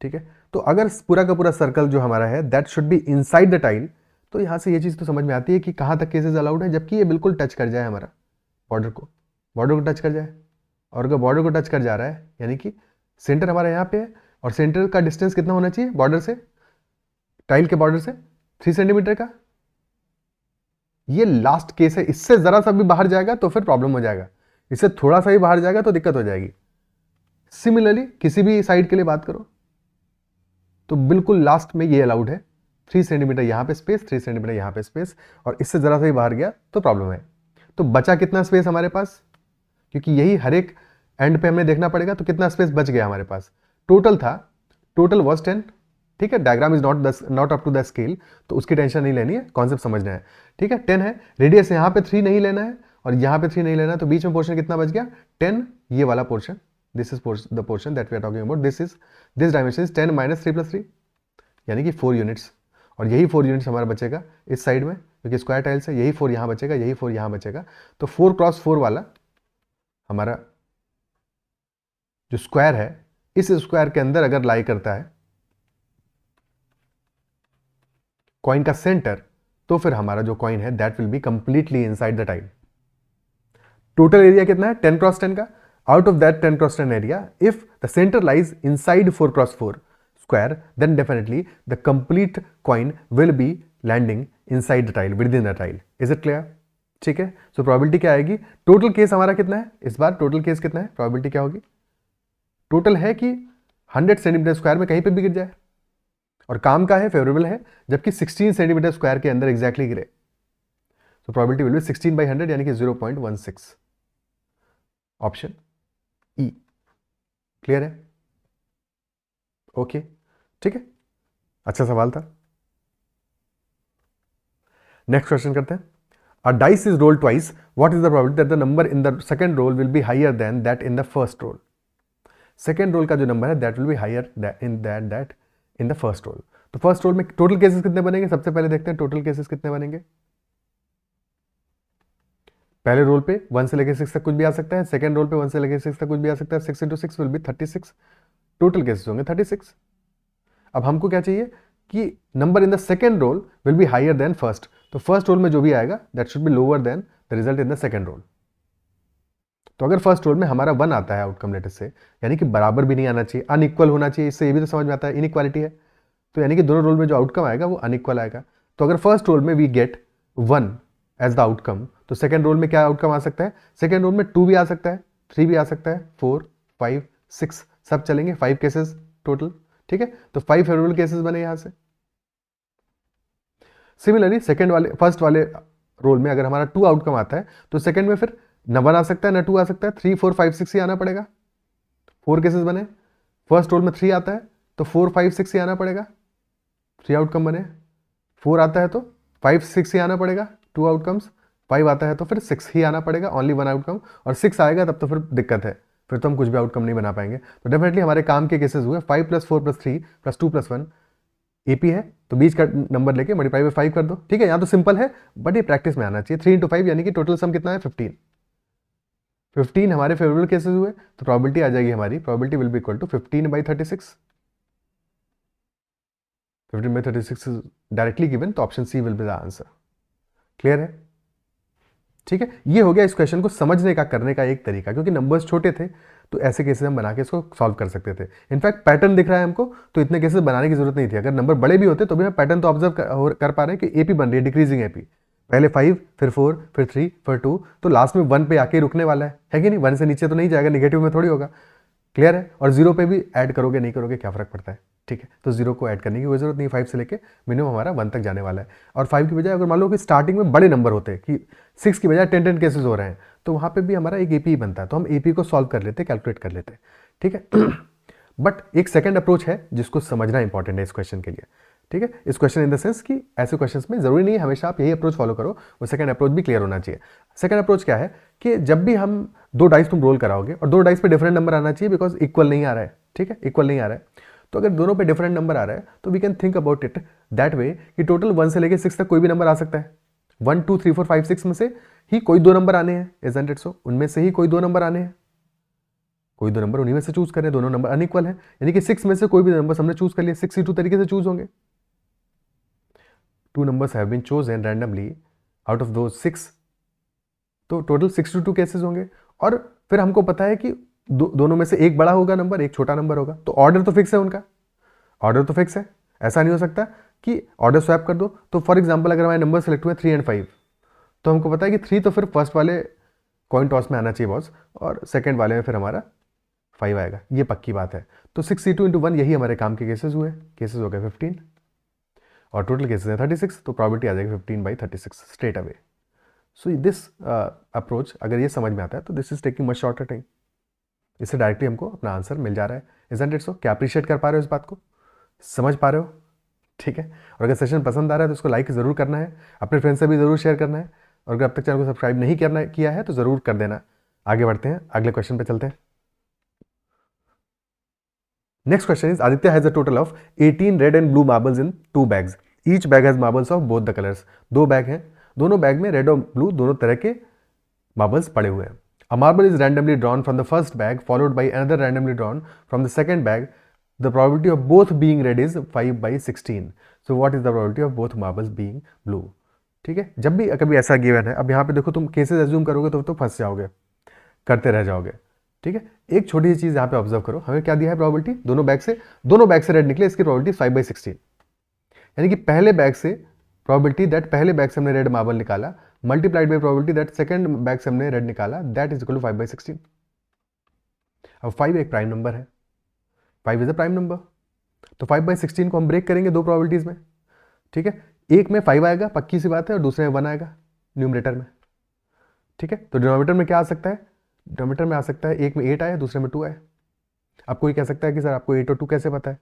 ठीक है? तो अगर पूरा का पूरा सर्कल जो हमारा है that should be inside the tile, तो यहां से ये चीज तो समझ में आती है कि कहां तक केसेस अलाउड है, जबकि ये बिल्कुल टच कर जाए हमारा बॉर्डर को, बॉर्डर को टच कर जाए। और अगर बॉर्डर को टच कर जा रहा है यानी कि सेंटर हमारा यहाँ पे है, और सेंटर का डिस्टेंस कितना होना चाहिए बॉर्डर से, टाइल के बॉर्डर से? 3 सेंटीमीटर का। ये लास्ट केस है, इससे जरा सा भी बाहर जाएगा तो फिर प्रॉब्लम हो जाएगा, इससे थोड़ा सा ही बाहर जाएगा तो दिक्कत हो जाएगी। सिमिलरली किसी भी साइड के लिए बात करो तो बिल्कुल लास्ट में ये अलाउड है, 3 सेंटीमीटर यहाँ पे स्पेस, 3 सेंटीमीटर यहाँ पे स्पेस, और इससे जरा सा ही बाहर गया तो प्रॉब्लम है। तो बचा कितना स्पेस हमारे पास? क्योंकि यही हर एक एंड पे हमें देखना पड़ेगा, तो कितना स्पेस बच गया हमारे पास? टोटल था, टोटल वॉज 10, ठीक है? Diagram is not up to the scale, तो उसकी टेंशन नहीं लेनी है, कॉन्सेप्ट समझना है, ठीक है? 10 है, रेडियस यहाँ पे 3 नहीं लेना है और यहाँ पे 3 नहीं लेना है, तो बीच में पोर्शन कितना बच गया? 10, ये वाला portion, this is the portion that we are talking about, this dimension is 10 - 3 + 3, यानी कि 4 यूनिट्स। और यही 4 यूनिट्स हमारा बचेगा इस साइड में, क्योंकि स्क्वायर टाइल्स है, यही 4 यहाँ बचेगा, यही 4 यहाँ बचेगा। तो 4x4 वाला हमारा जो स्क्वायर है, इस स्क्वायर के अंदर अगर लाई करता है कॉइन का सेंटर, तो फिर हमारा जो कॉइन है that will be completely inside the tile. Total area कितना है? 10x10 का। Out of that 10x10 area, if the centre lies inside 4x4 square, then definitely the complete coin will be landing inside the tile, within the tile. Is it clear? ठीक है? So probability क्या आएगी? Total case हमारा कितना है इस बार? Total case कितना है? प्रोबेबिलिटी क्या होगी? टोटल है कि 100 सेंटीमीटर स्क्वायर में कहीं पे भी गिर जाए, और काम का है फेवरेबल है, जबकि 16 सेंटीमीटर स्क्वायर के अंदर एग्जैक्टली गिरे, तो प्रोबेबिलिटी विल बी 16/100 यानी कि 0.16। Option E. क्लियर है? ओके, ठीक है, अच्छा सवाल था। नेक्स्ट क्वेश्चन करते हैं। A dice is rolled twice, what is the probability that the number in the second roll will be higher than that in the first roll? Second roll का जो नंबर है that will be higher in that in the first roll. तो first roll में total cases कितने बनेंगे? सबसे पहले देखते हैं टोटल केसेस कितने बनेंगे। पहले रोल पे 1 से लेकर 6 तक कुछ भी आ सकता है, सेकंड रोल पे 1 से लेकर 6 तक कुछ भी आ सकता है, 6 into 6 will be 36, total cases होंगे 36। अब हमको क्या चाहिए कि number in the second roll will be higher than first, तो फर्स्ट रोल में जो भी आएगा that should be lower than the result in the second roll. तो अगर फर्स्ट रोल में हमारा 1 आता है आउटकम लेटर से, यानी कि बराबर भी नहीं आना चाहिए, अनइक्वल होना चाहिए, इससे ये भी तो समझ में आता है इनइक्वालिटी है, तो यानी कि दोनों रोल में जो आउटकम आएगा वो अनइक्वल आएगा। तो अगर फर्स्ट रोल में we get 1 as the outcome, तो सेकंड रोल में क्या आउटकम आ सकता है, सेकंड रोल में 2 भी आ सकता है, 3 भी आ सकता है, 4, 5, 6 सब चलेंगे, 5 केसेस टोटल, ठीक है। तो 5 फेवरेबल केसेस बने यहां से। सिमिलरली फर्स्ट वाले रोल में अगर हमारा 2 आउटकम आता है, तो सेकंड में फिर न 1 आ सकता है न 2 आ सकता है, 3, 4, 5, 6 ही आना पड़ेगा, 4 केसेस बने। फर्स्ट रोल में 3 आता है तो 4, 5, 6 ही आना पड़ेगा, 3 आउटकम बने। 4 आता है तो 5, 6 ही आना पड़ेगा, 2 आउटकम्स। 5 आता है तो फिर 6 ही आना पड़ेगा, ओनली 1 आउटकम। और 6 आएगा तब तो फिर दिक्कत है, फिर तो हम कुछ भी आउटकम नहीं बना पाएंगे। तो डेफिनेटली हमारे काम के केसेस हुए 5 + 4 + 3 + 2 + 1 एपी है, तो बीच का नंबर लेके मल्टीप्लाई बाय 5 कर दो, ठीक है। यहाँ तो सिंपल है बट ये प्रैक्टिस में आना चाहिए। 3 × 5 यानी कि टोटल सम कितना है 15। 15 हमारे फेवरेबल केसेस हुए, तो प्रोबेबिलिटी आ जाएगी हमारी, probability will be equal to 15/36। 15/36 is directly given, तो option C will be the answer. Clear है, ठीक है। ये हो गया इस क्वेश्चन को समझने का, करने का एक तरीका, क्योंकि नंबर्स छोटे थे तो ऐसे केसेस हम बना के इसको सॉल्व कर सकते थे। इनफैक्ट पैटर्न दिख रहा है हमको, तो इतने केसेस बनाने की जरूरत नहीं थी। अगर नंबर बड़े भी होते तो भी हम पैटर्न तो ऑब्जर्व कर पा रहे हैं कि एपी बन रही है, डिक्रीजिंग एपी, पहले 5, फिर 4, फिर 3, फिर 2, तो लास्ट में 1 पे आके रुकने वाला है कि नहीं, 1 से नीचे तो नहीं जाएगा, निगेटिव में थोड़ी होगा। क्लियर है। और 0 पे भी ऐड करोगे नहीं करोगे क्या फर्क पड़ता है, ठीक है। तो 0 को ऐड करने की कोई जरूरत नहीं, 5 से लेके मिनिमम हमारा 1 तक जाने वाला है। और 5 की बजाय अगर मान लो कि स्टार्टिंग में बड़े नंबर होते हैं कि 6 की बजाय 10 केसेस हो रहे हैं, तो वहाँ पे भी हमारा एक एपी बनता है, तो हम एपी को सॉल्व कर लेते, कैलकुलेट कर लेते, ठीक है। बट एक सेकंड अप्रोच है जिसको समझना इंपॉर्टेंट है इस क्वेश्चन के लिए, ठीक है। इस क्वेश्चन इन द सेंस कि ऐसे क्वेश्चंस में जरूरी नहीं है हमेशा आप यही अप्रोच फॉलो करो, वो सेकंड अप्रोच भी क्लियर होना चाहिए। सेकंड अप्रोच क्या है कि जब भी हम 2 डाइस तुम रोल कराओगे और 2 डाइस पे डिफरेंट नंबर आना चाहिए, बिकॉज इक्वल नहीं आ रहा है, ठीक है, इक्वल नहीं आ रहा है। तो अगर दोनों पे डिफरेंट नंबर आ रहा है तो we can think about it that way कि टोटल 1 से लेकर 6 तक कोई भी नंबर आ सकता है। 1, 2, 3, 4, 5, 6 में से ही कोई 2 नंबर आने हैं, इजंट इट सो, उनमें से ही कोई 2 नंबर आने हैं, कोई 2 नंबर उन्हीं में से चूज करें, दोनों नंबर अनइक्वल है, यानी कि 6 में से कोई भी नंबर हमने चूज कर लिया, 62 तरीके से चूज होंगे। 2 numbers have been chosen randomly out of those 6, तो टोटल 62 केसेस होंगे। और फिर हमको पता है कि दोनों में से एक बड़ा होगा नंबर, एक छोटा नंबर होगा, तो ऑर्डर तो फिक्स है उनका, ऑर्डर तो फिक्स है, ऐसा नहीं हो सकता कि ऑर्डर स्वैप कर दो। तो फॉर एग्जांपल अगर हमारे नंबर सेलेक्ट हुए 3 और 5, तो हमको पता है कि 3 तो फिर फर्स्ट वाले कॉइन टॉस में आना चाहिए बॉस, और सेकंड वाले में फिर हमारा 5 आएगा, ये पक्की बात है। तो 62 × 1 यही हमारे काम के केसेस हुए, केसेस हो गए 15 और टोटल केसेस है 36, तो प्रॉबिलिटी आ जाएगी 15/36 straight away. So this approach अगर ये समझ में आता है तो this is taking much shorter time, इससे डायरेक्टली हमको अपना आंसर मिल जा रहा है। इजंट इट सो? क्या अप्रिशिएट कर पा रहे हो इस बात को, समझ पा रहे हो, ठीक है। और अगर सेशन पसंद आ रहा है तो उसको लाइक ज़रूर करना है, अपने फ्रेंड्स से भी ज़रूर शेयर करना है, और अगर अब तक चैनल को सब्सक्राइब नहीं किया है तो ज़रूर कर देना। आगे बढ़ते हैं, अगले क्वेश्चन पे चलते हैं। Next question is Aditya has a total of 18 red and blue marbles in 2 bags, each bag has marbles of both the colours. 2 bag हैं, दोनों बैग में रेड और ब्लू दोनों तरह के मार्बल्स पड़े हुए हैं। A marble is randomly drawn from the first bag followed by another randomly drawn from the second bag. The probability of both being red is 5/16. So what is the probability of both marbles being blue? ठीक है, जब भी कभी ऐसा given है, अब यहाँ पे देखो तुम केसेस एज्यूम करोगे तो फंस जाओगे, करते रह जाओगे, ठीक है। एक छोटी सी चीज यहाँ पे ऑब्जर्व करो, हमें क्या दिया है प्रोबेबिलिटी, दोनों बैग से रेड निकले, इसकी प्रोबेबिलिटी 5/16, यानी कि पहले बैग से प्रोबेबिलिटी दैट पहले बैग से हमने रेड मार्बल निकाला multiplied by probability that second bag से हमने रेड निकाला, दैट इज इक्वल टू 5/16। अब 5 एक प्राइम नंबर है, 5 इज अ प्राइम नंबर, तो 5/16 को हम ब्रेक करेंगे 2 प्रोबेबिलिटीज में, ठीक है। एक में 5 आएगा, पक्की सी बात है, और दूसरे में 1 आएगा न्यूमरेटर में, ठीक है। तो डिनोमिनेटर में क्या आ सकता है, डिनोमिनेटर में आ सकता है, एक में 8 आए, दूसरे में 2 आए। अब कोई कह सकता है कि सर आपको 8 और 2 कैसे पता है,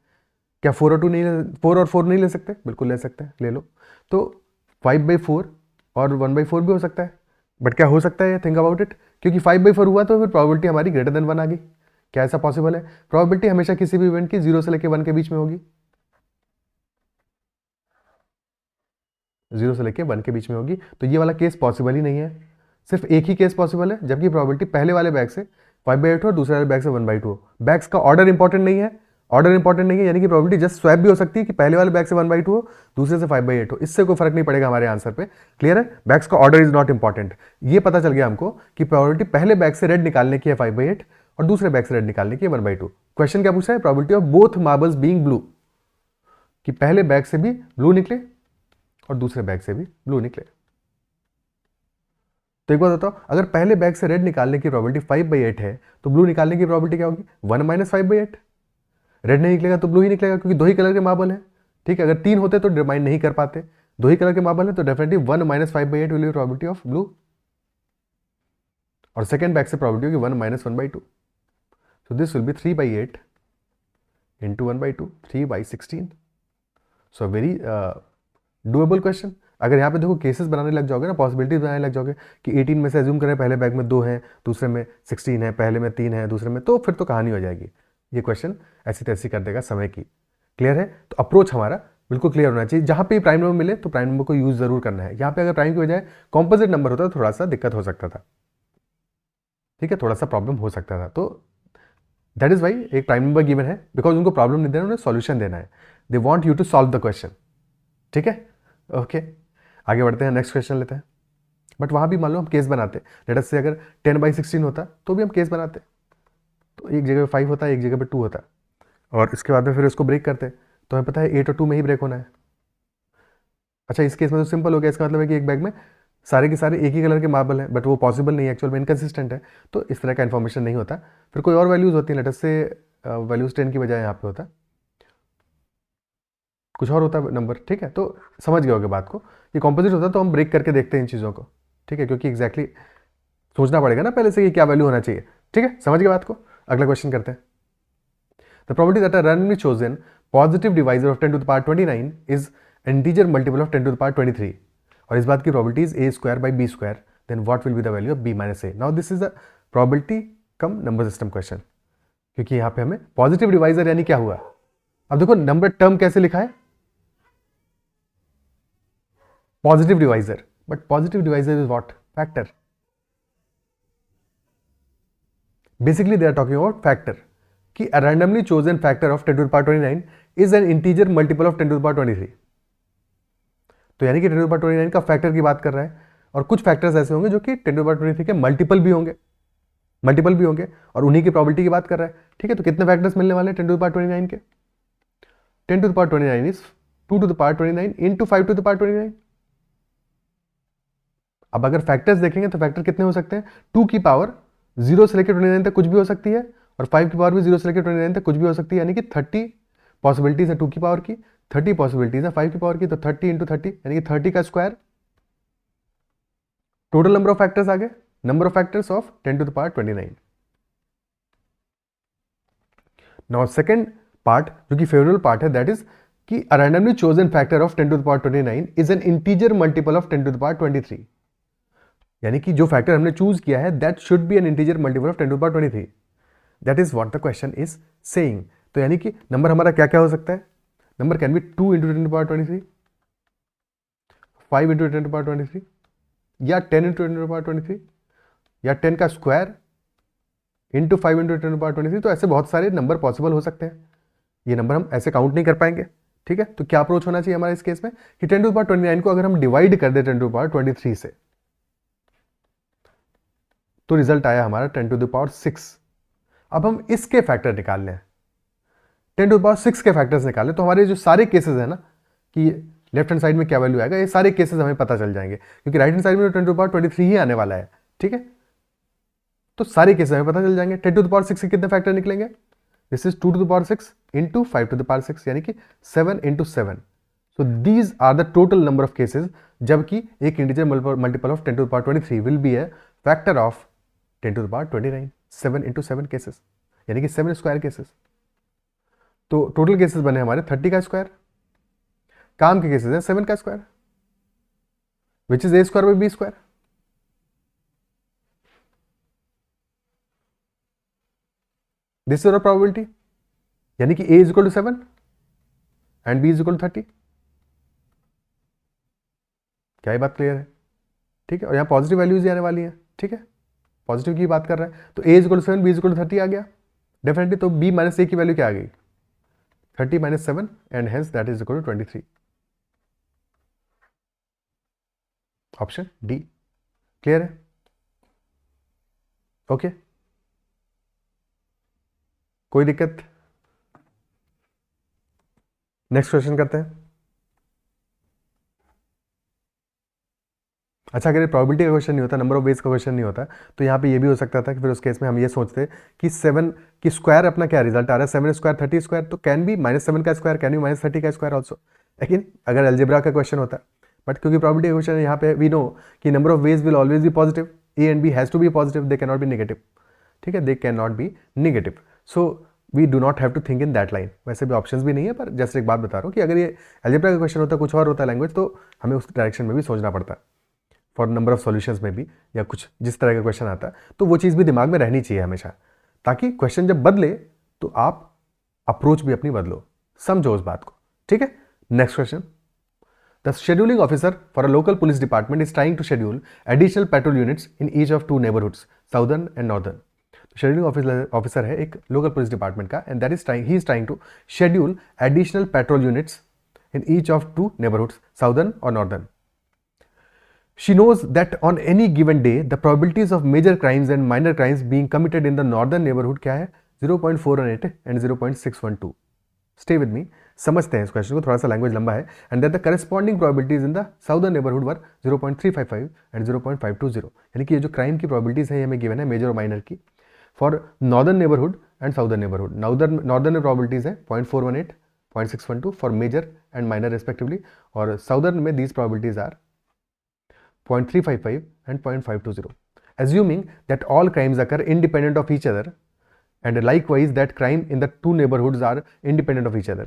क्या 4 और 4 नहीं ले सकते, बिल्कुल ले सकते हैं, ले लो। तो 5/4 और 1/4 भी हो सकता है, बट क्या हो सकता है, थिंक अबाउट इट, क्योंकि 5/4 हुआ तो फिर प्रोबेबिलिटी हमारी ग्रेटर देन 1 आ गई। क्या ऐसा पॉसिबल है? प्रोबेबिलिटी हमेशा किसी भी इवेंट की 0 से लेकर 1 के बीच में होगी, 0 से लेकर 1 के बीच में होगी, तो ये वाला केस पॉसिबल ही नहीं है। सिर्फ एक ही केस पॉसिबल है जबकि प्रोबेबिलिटी पहले वाले बैग से 5/8 हो और दूसरे वाले बैग से 1/2 हो। बैग्स का ऑर्डर इंपॉर्टेंट नहीं है, ऑर्डर इंपॉर्टेंट नहीं है, यानी कि प्रोबेबिलिटी जस्ट स्वैप भी हो सकती है कि पहले वाले बैग से 1/2 हो, दूसरे से 5/8 हो, इससे कोई फर्क नहीं पड़ेगा हमारे आंसर पे। क्लियर है? बैग्स का ऑर्डर इज नॉट इंपॉर्टेंट। ये पता चल गया हमको कि प्रोबेबिलिटी पहले बैग से रेड निकालने की है 5/8 और दूसरे बैग से रेड निकालने की है 1/2। क्वेश्चन क्या पूछा है? Probability of both marbles being blue, कि पहले बैग से भी ब्लू निकले और दूसरे बैग से भी ब्लू निकले। तो एक बात बताओ, अगर पहले बैग से रेड निकालने की प्रोबेबिलिटी 5/8 है तो ब्लू निकालने की प्रोबेबिलिटी क्या होगी? 1 - 5/8। रेड नहीं निकलेगा तो ब्लू ही निकलेगा क्योंकि दो ही कलर के मार्बल है। ठीक है, अगर 3 होते तो डिटरमाइन नहीं कर पाते, दो ही कलर के मार्बल है तो definitely 1 - 5/8 will be probability of blue, और सेकंड बैग से प्रोबेबिलिटी होगी 1 - 1/2। So this will B 3/8 into 1/2, 3/16। So very doable question. अगर यहाँ पे देखो केसेस बनाने लग जाओगे ना, पॉसिबिलिटीज बनाने लग जाओगे कि 18 में से एज्यूम करें पहले बैग में 2 हैं, दूसरे में 16 है, पहले में 3 है, दूसरे में, तो फिर तो कहानी हो जाएगी। ये क्वेश्चन ऐसी तैसी कर देगा समय की। क्लियर है? तो अप्रोच हमारा बिल्कुल क्लियर होना चाहिए। जहाँ पे प्राइम नंबर मिले तो प्राइम नंबर को यूज जरूर करना है। यहाँ पे अगर प्राइम की बजाय कॉम्पोजिट नंबर होता तो थोड़ा सा दिक्कत हो सकता था। ठीक है, थोड़ा सा प्रॉब्लम हो सकता था। तो दैट इज वाई एक प्राइम नंबर गिवन है, बिकॉज उनको प्रॉब्लम नहीं देना, उन्हें सॉल्यूशन देना है। They want you to solve the question. ठीक है, ओके, आगे बढ़ते हैं, नेक्स्ट क्वेश्चन लेते हैं। बट वहाँ भी मान लो हम केस बनाते, लेट अस से अगर 10/16 होता तो भी हम केस बनाते, तो एक जगह पे 5 होता है, एक जगह पे 2 होता है, और इसके बाद में फिर उसको ब्रेक करते, तो हमें पता है 8 और 2 में ही ब्रेक होना है। अच्छा, इस केस में तो सिंपल हो गया, इसका मतलब है कि एक बैग में सारे के सारे एक ही कलर के मार्बल हैं, बट वो पॉसिबल नहीं है, एक्चुअल में इनकन्सिस्टेंट है, तो इस तरह का इन्फॉर्मेशन नहीं होता। फिर कोई और वैल्यूज होती है, लेट अस से वैल्यूज 10 की बजाय यहाँ पे होता कुछ और होता है नंबर। ठीक है, तो समझ गए होगे बात को, ये कॉम्पोजिट होता तो हम ब्रेक करके देखते हैं इन चीज़ों को। ठीक है, क्योंकि एग्जैक्टली सोचना पड़ेगा ना पहले से कि क्या वैल्यू होना चाहिए। ठीक है, समझ गए बात को। अगला क्वेश्चन करते हैं। The probability that a randomly chosen positive divisor of 10⁻29 is integer multiple of 10⁻23, और इस बात की probability is a² / b², then what will be the value of b - a। Now this is the probability cum number system question, क्योंकि यहाँ पे हमें positive divisor यानी क्या हुआ। अब देखो नंबर टर्म कैसे लिखा है, positive divisor, but positive divisor is what? Factor. Basically they are talking about factor, कि a randomly chosen factor of 10⁻29 is an integer multiple of 10⁻23। तो यानी कि 10⁻29 का फैक्टर की बात कर रहा है, और कुछ फैक्टर्स ऐसे होंगे जो कि 10⁻23 के मल्टीपल भी होंगे, और उन्हीं की प्रोबेबिलिटी की बात कर रहा है। ठीक है, तो कितने फैक्टर्स मिलने वाले हैं 10⁻29 के? 10⁻29 इज 2⁻29 इंटू 5⁻29। अब अगर फैक्टर्स देखेंगे तो फैक्टर कितने हो सकते हैं? 2 की पावर 0 से लेकर 29 तक कुछ भी हो सकती है, और 5 की पावर भी 0 से लेकर 29 तक कुछ भी हो सकती है, यानी कि 30 पॉसिबिलिटीज है 2 की पावर की, 30 पॉसिबिलिटीज है 5 की पावर की, तो 30 इंटू 30 यानी कि 30 का square. Total number of factors आ गए, number of factors of 10⁻29। Now second part जो कि फेवरेबल पार्ट है, दैट इज कि a randomly chosen factor of 10⁻29 is an integer multiple of 10⁻23, यानी कि जो फैक्टर हमने चूज किया है that should be an integer multiple of 10⁻23। That is what the question is saying. तो यानी कि नंबर हमारा क्या क्या हो सकता है? Number can be 2 into 10⁻23, 5 into 10⁻23, या 10 इंटू 10⁻23, या 10 का स्क्वायर इंटू 5 इंटू 10⁻23। तो ऐसे बहुत सारे नंबर पॉसिबल हो सकते हैं, ये नंबर हम ऐसे काउंट नहीं कर पाएंगे। ठीक है, तो क्या अप्रोच होना चाहिए हमारे इस केस में कि 10⁻29 को अगर हम डिवाइड कर दे 10⁻23 से, तो रिजल्ट आया हमारा 10⁻6। अब हम इसके फैक्टर निकाल लें, 10⁻6 के फैक्टर्स निकालें, तो हमारे जो सारे केसेस हैं ना कि लेफ्ट हैंड साइड में क्या वैल्यू आएगा, ये सारे केसेस हमें पता चल जाएंगे, क्योंकि राइट हैंड साइड में 10⁻23 ही आने वाला है। ठीक है, तो सारे केसेस हमें पता चल जाएंगे। 10⁻6 के कितने फैक्टर निकलेंगे? दिस इज 2⁻6 इंटू 5⁻6, यानी कि 7 into 7। So these are the total number of cases, जबकि एक integer multiple of 10⁻23 will be a factor of 10⁻29, 7 into 7 cases, यानी कि 7 स्क्वायर केसेस। तो टोटल केसेस बने हमारे 30 का स्क्वायर, काम के केसेस हैं 7 का square, which is a² / b²। This is our probability, यानी कि a is equal to 7 and b is equal to 30। क्या ये बात क्लियर है? ठीक है, और यहाँ पॉजिटिव वैल्यूज ही आने वाली हैं, ठीक है, पॉजिटिव की बात कर रहे हैं, तो a is equal to 7, b is equal to 30 आ गया डेफिनेटली, तो b माइनस a की वैल्यू क्या आ गई 30 minus 7 and hence that is equal to 23, option D. Clear है? ओके, कोई दिक्कत? नेक्स्ट क्वेश्चन करते हैं। अच्छा, अगर ये प्रोबेबिलिटी का क्वेश्चन नहीं होता, नंबर ऑफ वेज का क्वेश्चन नहीं होता, तो यहाँ पे ये भी हो सकता था कि फिर उस केस में हम ये सोचते कि 7 की स्क्वायर अपना क्या रिजल्ट आ रहा है, 7 स्क्वायर 30 स्क्वायर, तो कैन बी -7 का स्क्वायर कैन बी -30 का स्क्वायर ऑल्सो। लेकिन अगर अलजेब्रा का क्वेश्चन होता, बट क्योंकि प्रोबेबिलिटी का क्वेश्चन है, यहाँ पे वी नो कि number of ways will always be positive, A and B has to be positive, they can not be negative, ठीक है, they can not be negative, so we do not have to think in that line. वैसे भी options भी नहीं है, पर just एक बात बता रहा हूँ कि अगर ये अलजेब्रा का क्वेश्चन होता, कुछ और होता लैंग्वेज, तो हमें उस डायरेक्शन में भी सोचना पड़ता फॉर नंबर ऑफ सॉल्यूशंस में भी, या कुछ जिस तरह का क्वेश्चन आता है, तो वो चीज़ भी दिमाग में रहनी चाहिए हमेशा, ताकि क्वेश्चन जब बदले तो आप अप्रोच भी अपनी बदलो, समझो उस बात को, ठीक है। Next question, the scheduling officer for a local police department is trying to schedule additional patrol units in each of 2 neighbourhoods, southern and northern. Scheduling officer है एक लोकल पुलिस डिपार्टमेंट का, and that is he is trying to schedule additional patrol units in each of 2 neighbourhoods, southern और northern. She knows that on any given day, the probabilities of major crimes and minor crimes being committed in the northern neighborhood क्या है 0.418 and 0.612. Stay with me. समझते हैं इस question को, थोड़ा सा language लंबा है, and that the corresponding probabilities in the southern neighbourhood were 0.355 and 0.520, यानी कि ये जो क्राइम की प्रोबेबिलिटीज है ये हमें गिवन है मेजर और माइनर की for northern neighbourhood and southern neighbourhood. Northern में प्रोबेबिलिटीज है 0.418, 0.612 for major and minor respectively, और साउदर्न में these probabilities are 0.355 and 0.520, assuming that all crimes occur independent of each other and likewise that crime in the 2 neighborhoods are independent of each other,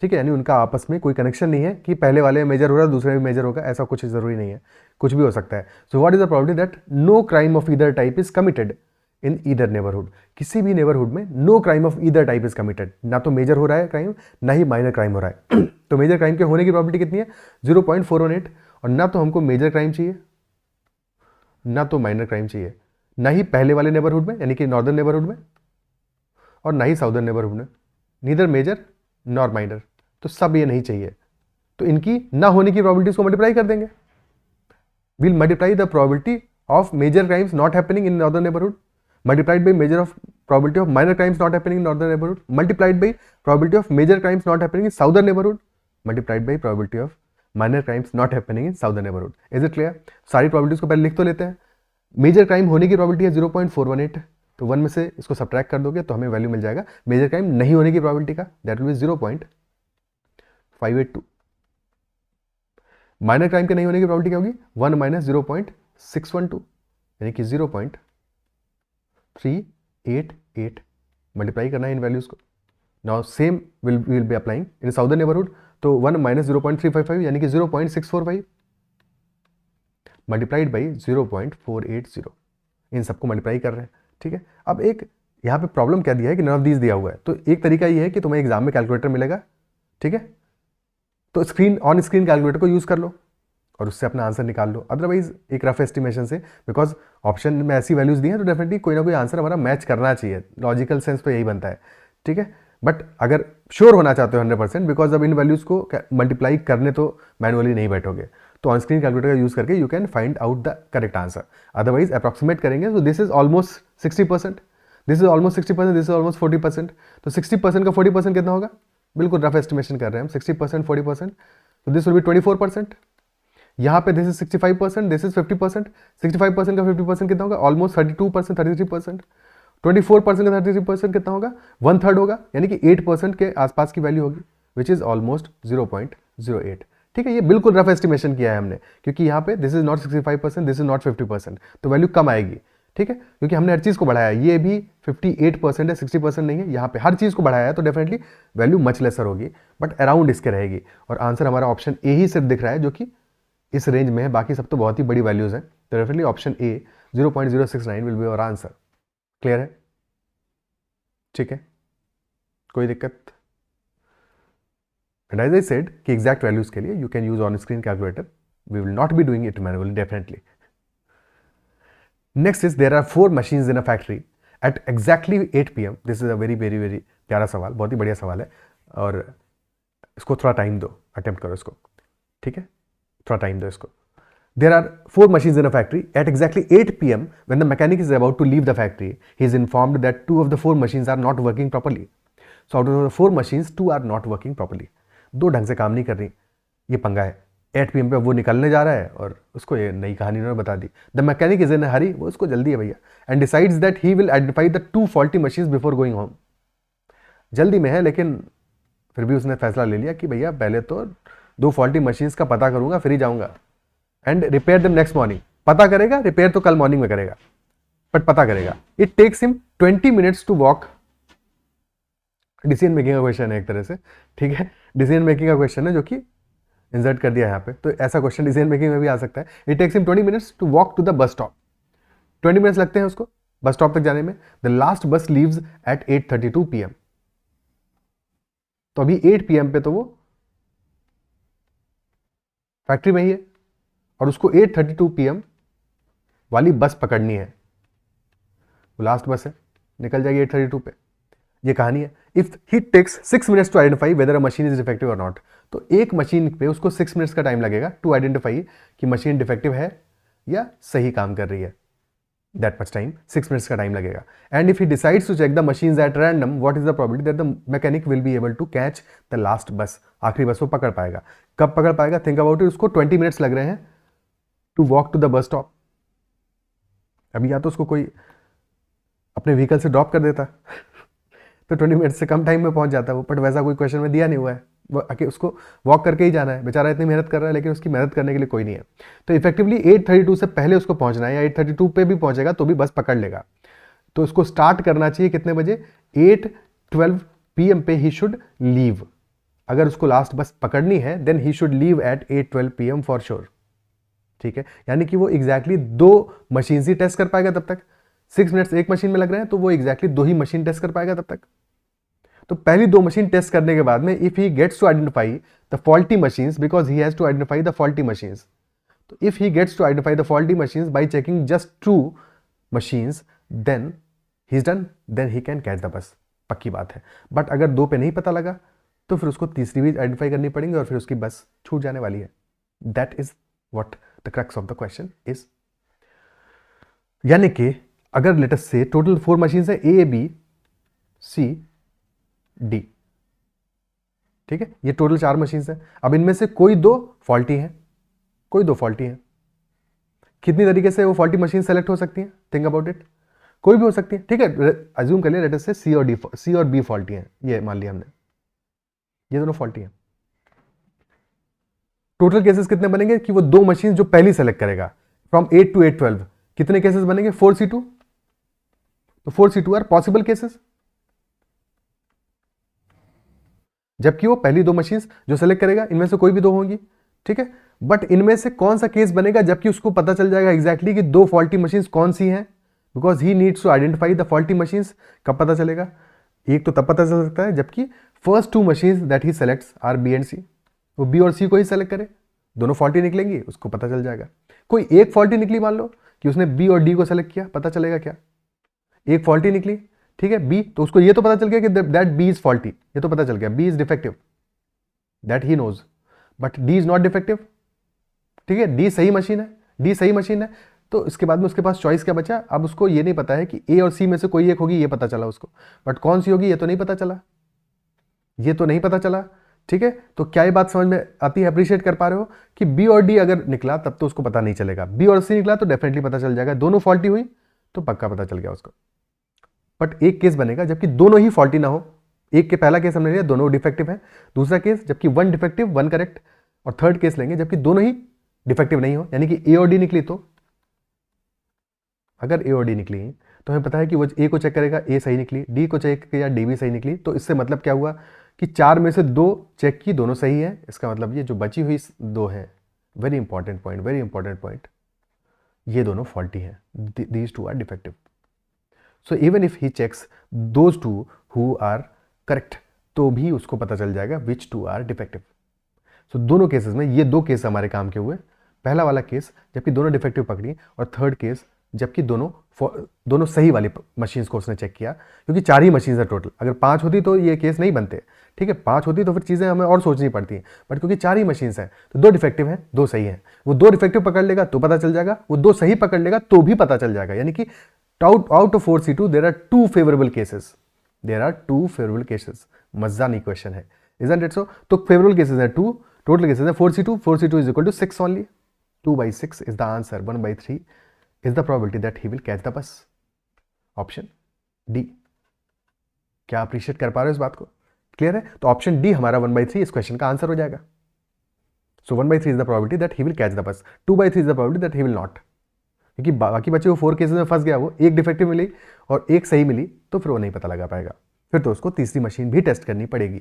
ठीक है, यानी उनका आपस में कोई connection नहीं है कि पहले वाले में मेजर हो रहा है दूसरे में मेजर होगा, ऐसा कुछ जरूरी नहीं है, कुछ भी हो सकता है। So what is the probability that no crime of either type is committed in either neighbourhood, किसी भी नेबरहुड में no crime of either type is committed, ना तो मेजर हो रहा है क्राइम ना ही माइनर क्राइम हो रहा है तो मेजर क्राइम के होने की प्रोबेबिलिटी कितनी है 0.418, और ना तो हमको मेजर क्राइम चाहिए ना तो माइनर क्राइम चाहिए, ना ही पहले वाले नेबरहुड में यानी कि नॉर्दर्न नेबरहुड में और ना ही साउदर्न नेबरहुड में, नीदर मेजर नॉर माइनर, तो सब ये नहीं चाहिए, तो इनकी ना होने की प्रोबेबिलिटीज को मल्टीप्लाई कर देंगे। Will multiply the probability of major crimes not happening in northern neighbourhood multiplied by major of probability of minor crimes not happening in northern neighbourhood multiplied by probability of major crimes not happening in southern neighbourhood multiplied by probability of minor crimes not happening in southern neighbourhood. Is it clear? सारी probabilities को पहले लिख तो लेते हैं। Major crime होने की probability है 0.418, तो 1 में से इसको सब्ट्रैक्ट कर दोगे तो हमें वैल्यू मिल जाएगा मेजर क्राइम नहीं होने की प्रोबेबिलिटी का, that will B 0.582। Minor crime के नहीं होने की प्रोबेबिलिटी क्या होगी 1 माइनस 0.612, यानी कि 0.388, मल्टीप्लाई करना है इन वैल्यूज को। Now same will be applying in southern neighbourhood, तो 1 माइनस 0.355 यानी कि 0.645 मल्टीप्लाइड बाई 0.480, इन सबको मल्टीप्लाई कर रहे हैं, ठीक है। अब एक यहाँ पे प्रॉब्लम क्या दिया है कि नन ऑफ दीज दिया हुआ है, तो एक तरीका ये है कि तुम्हें एग्जाम में कैलकुलेटर मिलेगा, ठीक है, तो ऑन स्क्रीन कैलकुलेटर को यूज कर लो और उससे अपना आंसर निकाल लो। अदरवाइज एक रफ एस्टिमेशन से, बिकॉज ऑप्शन में ऐसी वैल्यूज दी हैं तो डेफिनेटली कोई ना कोई आंसर हमारा मैच करना चाहिए, लॉजिकल सेंस तो यही बनता है, ठीक है। बट अगर श्योर होना चाहते हो 100%, बिकॉज अब इन वैल्यूज को मल्टीप्लाई करने तो मैनुअली नहीं बैठोगे, तो ऑन स्क्रीन कैलकुलेटर का यूज करके you can find out the correct answer. Otherwise approximate करेंगे तो this is almost 60%, this is almost 60%, this is almost 40%, तो 60% का 40% कितना होगा, बिल्कुल रफ एस्टिमेशन कर रहे हैं हम, 60% 40%, तो दिस विल बी 24%। यहाँ पे दिस इज 65%, दिस इज 50%, 65% का 50% कितना होगा, ऑलमोस्ट 32%, 33%, 24% का 33% कितना होगा, 1/3 होगा, यानी कि 8% के आसपास की वैल्यू होगी, विच इज ऑलमोस्ट 0.08, ठीक है। ये बिल्कुल रफ एस्टिमेशन किया है हमने, क्योंकि यहाँ पे this is not 65%, this is not 50%, तो वैल्यू कम आएगी, ठीक है, क्योंकि हमने हर चीज़ को बढ़ाया, ये भी 58% है, 60% नहीं है, यहाँ पे हर चीज़ को बढ़ाया है, तो डेफिनेटली वैल्यू मच लेसर होगी, बट अराउंड इसके रहेगी। और आंसर हमारा ऑप्शन ए ही सिर्फ दिख रहा है जो कि इस रेंज में है, बाकी सब तो बहुत ही बड़ी वैल्यूज हैं, तो definitely option A 0.069 will be our answer. Clear है? ठीक है, कोई दिक्कत? एंड एज आई सेड कि एग्जैक्ट वैल्यूज के लिए you can use on screen calculator, we will not be doing it manually definitely, next is there are 4 machines in a factory at exactly 8 PM। This is a very very very प्यारा सवाल, बहुत ही बढ़िया सवाल है, और इसको थोड़ा time दो, अटेम्प्ट करो इसको, ठीक है, थोड़ा टाइम दो इसको। There are 4 machines in a factory. At exactly 8 PM, when the mechanic is about to leave the factory, he is informed that 2 of the 4 machines are not working properly. So out of the 4 machines, 2 are not working properly. दो ढंग से काम नहीं कर रही, ये पंगा है। 8 PM पे वो निकलने जा रहा है और उसको ये नई कहानी उन्होंने बता दी। The mechanic is in a hurry, वो उसको जल्दी है भैया, and decides that he will identify the 2 faulty machines before going home. जल्दी में है, लेकिन फिर भी उसने फैसला ले लिया कि भैया पहले तो 2 faulty machines का पता करूंगा, फिर ही जाऊंगा। एंड रिपेयर दम नेक्स्ट मॉर्निंग। पता करेगा, रिपेयर तो कल मॉर्निंग में करेगा, बट पता करेगा। It takes him 20 minutes to walk. Decision making का क्वेश्चन है एक तरह से, ठीक है, डिसीजन मेकिंग का क्वेश्चन है जो कि इंसर्ट कर दिया यहाँ पे, तो ऐसा क्वेश्चन डिसीजन मेकिंग में भी आ सकता है। It takes him 20 minutes to walk to the bus stop. 20 minutes लगते हैं उसको बस स्टॉप तक जाने में। The last bus leaves at 8:32 PM। तो अभी 8 PM पे तो वो फैक्ट्री में ही है, और उसको 8:32 PM वाली बस पकड़नी है। वो लास्ट बस है, निकल जाएगी 8:32 पे। ये कहानी है। If he takes 6 minutes to identify whether a machine is defective और नॉट, तो एक मशीन पे उसको 6 मिनट्स का टाइम लगेगा टू आइडेंटिफाई कि मशीन डिफेक्टिव है या सही काम कर रही है। दैट मच टाइम, 6 मिनट्स का टाइम लगेगा। And if he decides to check the machines at random, what is the probability that the mechanic will be able to catch the last bus. आखिरी बस वो पकड़ पाएगा। कब पकड़ पाएगा? Think about it. उसको 20 मिनट्स लग रहे हैं to walk to the bus stop. अभी या तो उसको कोई अपने व्हीकल से ड्रॉप कर देता तो 20 मिनट से कम टाइम में पहुंच जाता वो, बट वैसा कोई क्वेश्चन में दिया नहीं हुआ है। वो उसको वॉक करके ही जाना है। बेचारा इतनी मेहनत कर रहा है, लेकिन उसकी मेहनत करने के लिए कोई नहीं है। तो इफेक्टिवली 8:32 से पहले उसको पहुंचना है, या 8:32 पे भी पहुंचेगा तो भी बस पकड़ लेगा। तो उसको स्टार्ट करना चाहिए कितने बजे? 8:12 PM पे ही शुड लीव। अगर उसको लास्ट बस पकड़नी है then he should leave at 8:12 PM for sure, ठीक है। यानी कि वो एग्जैक्टली 2 मशीन ही टेस्ट कर पाएगा तब तक। 6 मिनट्स एक मशीन में लग रहे हैं, तो वो एग्जैक्टली 2 ही मशीन टेस्ट कर पाएगा तब तक। तो पहली 2 मशीन टेस्ट करने के बाद में if he gets to identify the faulty machines, because he has to identify the faulty machines, तो if he gets to identify the faulty machines by checking just 2 machines, then he is done, then he can catch the bus. पक्की बात है। But अगर 2 पे नहीं पता लगा तो फिर उसको तीसरी भी आइडेंटिफाई करनी पड़ेगी और फिर उसकी बस छूट जाने वाली है। That is what the crux of the question is. यानी कि अगर लेट अस से टोटल 4 मशीन्स है, A B C D, ठीक है, ये टोटल 4 मशीन्स है। अब इनमें से कोई 2 फॉल्टी हैं, कोई 2 फॉल्टी हैं। कितनी तरीके से वो फॉल्टी मशीन सेलेक्ट हो सकती हैं? Think about it. कोई भी हो सकती है, ठीक है। अज्यूम कर लिया लेट अस से C और B फॉल्टी हैं, ये मान लिया हमने, ये दोनों फॉल्टी हैं। टोटल केसेस कितने बनेंगे कि वो 2 मशीन जो पहली सेलेक्ट करेगा फ्रॉम 8 to 8:12, कितने केसेस बनेंगे? 4C2। तो 4C2 आर पॉसिबल केसेस, जबकि वो पहली 2 मशीन्स जो सेलेक्ट करेगा इनमें से कोई भी 2 होंगी, ठीक है। बट इनमें से कौन सा केस बनेगा जबकि उसको पता चल जाएगा एग्जैक्टली कि 2 फॉल्टी मशीन्स कौन सी हैं, because he needs to identify the faulty machines. कब पता चलेगा? एक तो तब पता चल सकता है जबकि first 2 machines that he selects are B and C, वो B और C को ही सेलेक्ट करे, दोनों फॉल्टी निकलेंगी, उसको पता चल जाएगा। कोई एक फॉल्टी निकली, मान लो कि उसने B और D को सेलेक्ट किया, पता चलेगा क्या? एक फॉल्टी निकली, ठीक है, B, तो उसको ये तो पता चल गया कि दैट B इज फॉल्टी, ये तो पता चल गया B is defective, that he knows, but D is not defective, ठीक है। D सही मशीन है, D सही मशीन है। तो इसके बाद में उसके पास चॉइस क्या बचा? अब उसको ये नहीं पता है कि A और C में से कोई एक होगी, ये पता चला उसको, बट कौन सी होगी ये तो नहीं पता चला, ये तो नहीं पता चला, ठीक है। तो क्या ये बात समझ में आती है? अप्रिशिएट कर पा रहे हो कि B और D अगर निकला तब तो उसको पता नहीं चलेगा, B और C निकला तो डेफिनेटली पता चल जाएगा, दोनों फॉल्टी हुई तो पक्का पता चल गया उसको। बट एक केस बनेगा जबकि दोनों ही फॉल्टी ना हो। एक के पहला केस हमने लिया दोनों डिफेक्टिव है, दूसरा केस जबकि 1 डिफेक्टिव 1 करेक्ट, और थर्ड केस लेंगे जबकि दोनों ही डिफेक्टिव नहीं हो, यानी कि A और D निकली। तो अगर A और D निकली तो हमें पता है कि वो A को चेक करेगा, A सही निकली, D को चेक किया, D भी सही निकली। तो इससे मतलब क्या हुआ कि 4 में से 2 चेक की, दोनों सही है। इसका मतलब ये जो बची हुई 2 है, very important point, very important point, ये दोनों फॉल्टी हैं, these 2 are defective. So even if he checks those 2 who are correct, तो भी उसको पता चल जाएगा विच 2 आर डिफेक्टिव। सो दोनों केसेस में ये 2 केस हमारे काम के हुए। पहला वाला केस जबकि दोनों डिफेक्टिव पकड़ी, और थर्ड केस जबकि दोनों सही वाली मशीन्स को उसने चेक किया, क्योंकि 4 ही मशीन्स है टोटल। अगर 5 होती तो ये केस नहीं बनते, ठीक है, 5 होती तो फिर चीज़ें हमें और सोचनी पड़ती हैं, बट क्योंकि 4 ही मशीन्स हैं तो 2 डिफेक्टिव हैं, 2 सही हैं। वो 2 डिफेक्टिव पकड़ लेगा तो पता चल जाएगा, वो 2 सही पकड़ लेगा तो भी पता चल जाएगा। यानी कि out of 4 C2 there are 2 favourable cases, there are 2 favourable cases. मजा नहीं क्वेश्चन है, इजंट इट सो? तो फेवरेबल केसेस है 2, टोटल केसेस है 4 C2 is equal to 6 only. 2/6 is the answer. 1/3 is the probability that he will catch the bus. Option D. क्या appreciate कर पा रहे हो इस बात को? क्लियर है? तो ऑप्शन डी हमारा 1/3 इस क्वेश्चन का आंसर हो जाएगा। सो 1/3 is the probability that he will catch the बस, 2/3 is the probability that he will not. क्योंकि बाकी बच्चे को 4 केसेस में फंस गया, वो एक डिफेक्टिव मिली और एक सही मिली, तो फिर वो नहीं पता लगा पाएगा। फिर तो उसको तीसरी मशीन भी टेस्ट करनी पड़ेगी,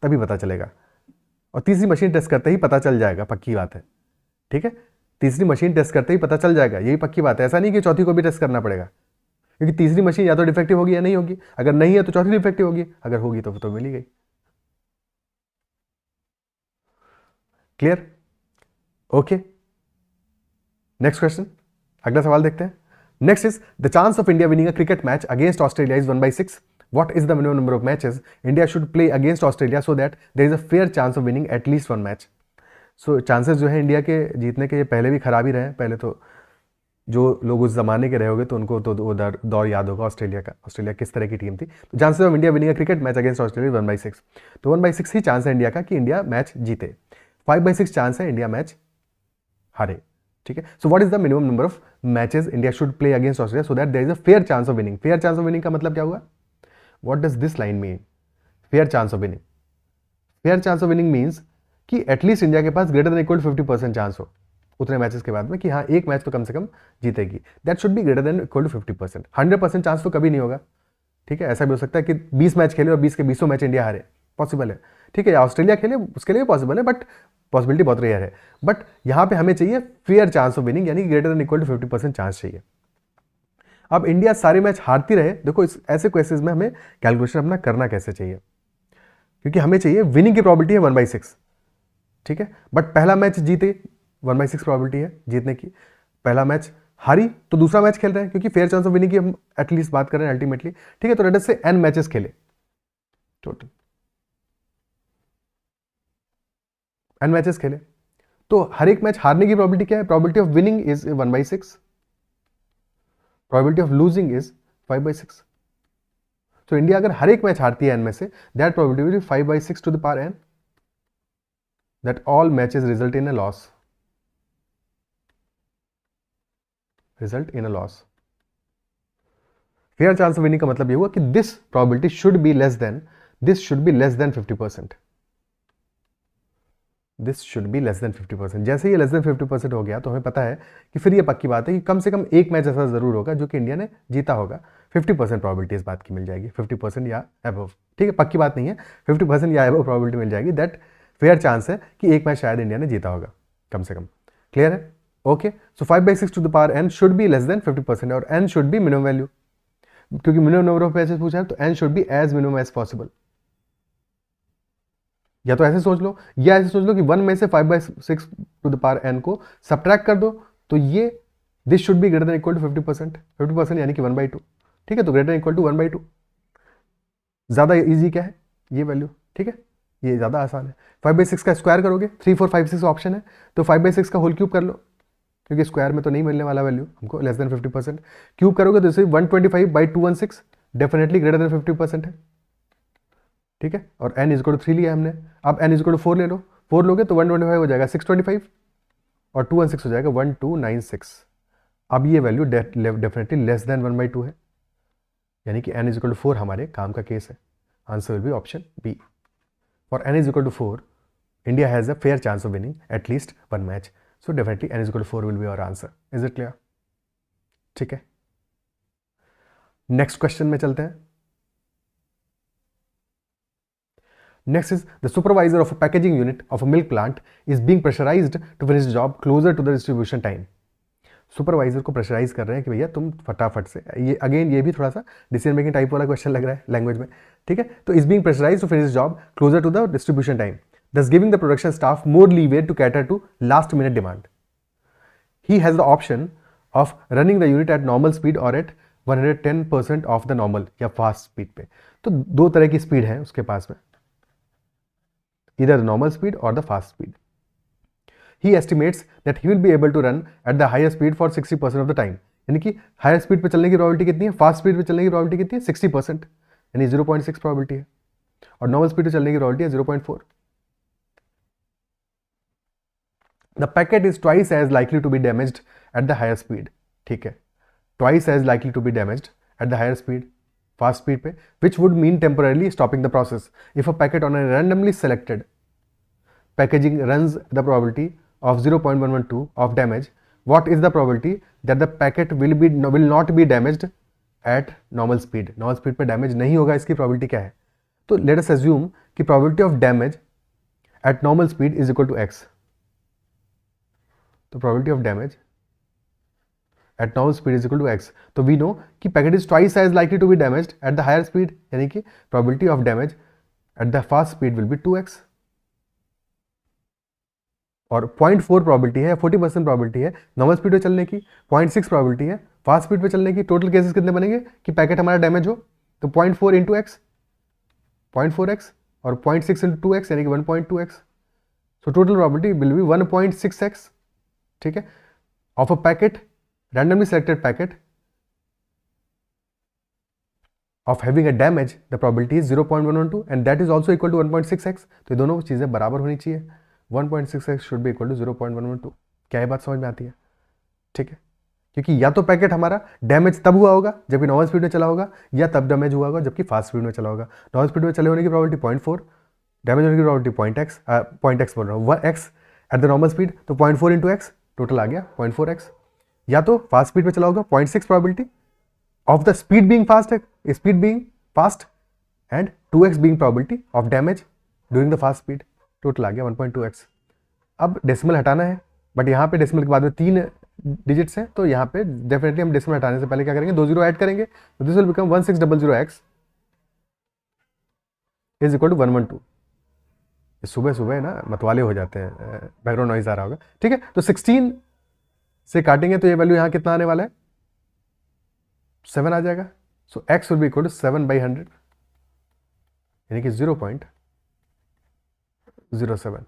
तभी पता चलेगा। और तीसरी मशीन टेस्ट करते ही पता चल जाएगा, पक्की बात है, ठीक है। तीसरी मशीन टेस्ट करते ही पता चल जाएगा, यही पक्की बात है। ऐसा नहीं कि चौथी को भी टेस्ट करना पड़ेगा, क्योंकि तीसरी मशीन या तो डिफेक्टिव होगी या नहीं होगी। अगर नहीं है तो चौथी डिफेक्टिव होगी, अगर होगी तो मिल ही गई। क्लियर? ओके, नेक्स्ट क्वेश्चन, अगला सवाल देखते हैं। Next is the chance of India winning a cricket match against Australia is 1/6। What is the minimum number of matches India should play against Australia so that there is a fair chance of winning at least one match? So chances जो है India के जीतने के, ये पहले भी खराब ही रहे हैं। पहले तो जो लोग उस जमाने के रहे होंगे तो उनको तो वो दौर याद होगा ऑस्ट्रेलिया का, ऑस्ट्रेलिया किस तरह की टीम थी। तो chances of India winning a cricket match against Australia 1/6। तो 1/6 ही चांस है इंडिया का कि इंडिया मैच जीते। 5/6 चांस है इंडिया मैच हारे, ठीक है। So what is the minimum number of matches India should play against Australia so that there is a fair chance of winning. Fair chance of winning का मतलब क्या हुआ? What does this line mean? Fair chance of winning, fair chance of winning means कि at least India के पास greater than equal 50% chance हो उतने matches के बाद में, कि हाँ एक मैच तो कम से कम जीतेगी। That should be greater than equal to 50%। 100% chance तो कभी नहीं होगा, ठीक है। ऐसा भी हो सकता है कि 20 मैच खेले और 20 के 20 मैच इंडिया हारे, पॉसिबल है, ठीक है। या ऑस्ट्रेलिया खेले, उसके लिए पॉसिबल है, बट पॉसिबिलिटी बहुत रेयर है। बट यहाँ पे हमें चाहिए फेयर चांस ऑफ विनिंग, यानी greater than equal to 50% chance चाहिए। अब इंडिया सारे मैच हारती रहे, देखो इस ऐसे क्वेश्चंस में हमें कैलकुलेशन अपना करना कैसे चाहिए, क्योंकि हमें चाहिए विनिंग की प्रोबेबिलिटी है 1/6, ठीक है। बट पहला मैच जीते 1/6 प्रोबेबिलिटी है जीतने की, पहला मैच हारी तो दूसरा मैच खेल रहे हैं, क्योंकि फेयर चांस ऑफ विनिंग की हम एटलीस्ट बात कर रहे हैं अल्टीमेटली, ठीक है। तो लेट अस से n मैचेस खेले टोटल, n मैचेस खेले, तो हर एक मैच हारने की प्रोबेबिलिटी क्या है? Probability of winning is 1/6, probability of losing is 5/6। तो इंडिया अगर हर एक मैच हारती है n में से, that probability will be 5/6 to the power n, that all matches result in a loss, result in a loss। fair chance of winning का मतलब ये हुआ कि this probability should be less than 50%, this should be less than 50%। जैसे ये less than 50% हो गया तो हमें पता है कि फिर ये पक्की बात है कि कम से कम एक मैच ऐसा जरूर होगा जो कि इंडिया ने जीता होगा। 50% प्रोबेबिलिटी इस बात की मिल जाएगी, 50% या अबव, ठीक है, पक्की बात नहीं है, 50% या अबव प्रोबेबिलिटी मिल जाएगी। दैट फेयर चांस है कि एक मैच शायद इंडिया ने जीता होगा कम से कम। क्लियर है? Okay, so 5/6 to the power n should be less than 50%, और n should be minimum value, क्योंकि मिनिमम नंबर ऑफ मैचेस पूछा है तो n should be as minimum as possible. या तो ऐसे सोच लो, या ऐसे सोच लो कि 1 में से 5/6 टू द पावर n को सब्ट्रैक्ट कर दो, तो ये this should be greater than equal to 50%, 50% यानी कि 1/2, ठीक है। तो ग्रेटर इक्वल टू 1/2 ज्यादा इजी क्या है? ये वैल्यू, ठीक है, ये ज़्यादा आसान है। 5/6 का स्क्वायर करोगे, 3 4 5 6 ऑप्शन है, तो 5/6 का होल क्यूब कर लो, क्योंकि स्क्वायर में तो नहीं मिलने वाला वैल्यू हमको लेस देन 50%। क्यूब करोगे तो इसे 125/216 डेफिनेटली ग्रेटर देन 50% है, ठीक है। और n इज इक्वल टू 3 लिया हमने, अब n इज इक्वल टू 4 ले लो, 4 लोगे तो 125 हो जाएगा 625, और 216 हो जाएगा 1296। अब ये वैल्यू डेफिनेटली लेस देन 1/2 है, यानी कि n इज इक्वल टू 4 हमारे काम का केस है। Answer will be option B. For n is equal to 4, India has a fair chance of winning at least one match. So definitely n is equal to 4 will be our answer. Is it clear? ठीक है, next question में चलते हैं। Next is the supervisor of a packaging unit of a milk plant is being pressurized to finish the job closer to the distribution time. Supervisor को pressurise कर रहे हैं कि भैया तुम फटाफट से, ये अगेन ये भी थोड़ा सा डिसीजन मेकिंग टाइप वाला क्वेश्चन लग रहा है लैंग्वेज में, ठीक है। तो is being pressurise to finish job closer to the distribution time, thus giving the production staff more leeway to cater to last minute demand. He has the option of running the unit eight normal speed और eight 110% of the normal या fast speed पे। तो दो तरह की speed है उसके पास में, इधर द नॉर्मल स्पीड और the fast speed. He estimates that he will be able to run at the higher speed for 60% of the time. यानी कि हायर स्पीड पे चलने की प्रोबेबिलिटी कितनी है, फास्ट स्पीड पे चलने की प्रोबेबिलिटी कितनी है, 60%, यानी 0.6 प्रोबेबिलिटी है, और नॉर्मल स्पीड पे चलने की प्रोबेबिलिटी है 0.4। The packet is twice as likely to be damaged at the higher speed. ठीक है, twice as likely to be damaged at the higher speed, fast speed पे, which would mean temporarily stopping the process if a packet on a randomly selected packaging runs the probability of 0.112 of damage. What is the probability that the packet will not be damaged at normal speed? Normal speed पे damage नहीं होगा, इसकी probability क्या है? तो let us assume कि probability of damage at normal speed is equal to x. तो probability of damage at normal speed is equal to x. तो we know कि packet is twice as likely to be damaged at the higher speed, यानी कि probability of damage at the fast speed will be 2x. और 0.4 probability है, 40% probability है normal speed पे चलने की, 0.6 probability है फास्ट स्पीड पे चलने की। टोटल केसेस कितने बनेंगे कि पैकेट हमारा डैमेज हो? तो 0.4 इंटू एक्स, 0.4x और 0.6 इंटू 2x यानी कि 1.2x। So total probability will be 1.6x। ठीक है, of a packet randomly selected packet of having a damage, the probability is 0.112 and that is also equal to 1.6x। तो ये दोनों चीज़ें बराबर होनी चाहिए, 1.6x should be equal to 0.112। क्या ये बात समझ में आती है? ठीक है, क्योंकि या तो पैकेट हमारा डैमेज तब हुआ होगा जबकि नॉर्मल स्पीड में चला होगा, या तब डैमेज हुआ होगा जबकि फास्ट स्पीड में चला होगा। नॉर्मल स्पीड में चले होने की प्रोबेबिलिटी 0.4, डैमेज होने की प्रोबेबिलिटी 0.x बोल रहा हूँ, 1x at the normal speed, तो 0.4 इंटू एक्स टोटल आ गया 0.4x। या तो फास्ट स्पीड पे चला होगा 0.6 probability of the speed being fast, speed being fast, and 2x being probability of damage during the fast speed, total आ गया 1.2x। अब डेसिमल हटाना है, बट यहाँ पे डेसिमल के बाद में 3 डिजिट्स हैं, तो यहाँ पे डेफिनेटली हम डेसिमल हटाने से पहले क्या करेंगे, 2 जीरो ऐड करेंगे, तो this will become 1600x is equal to 112। सुबह सुबह ना मतवाले हो जाते हैं, बैकग्राउंड नॉइज आ रहा होगा। ठीक है, तो 16 से काटेंगे तो ये वैल्यू यहाँ कितना आने वाला है, 7 आ जाएगा। So x will be equal to 7/100 यानी कि 0.07।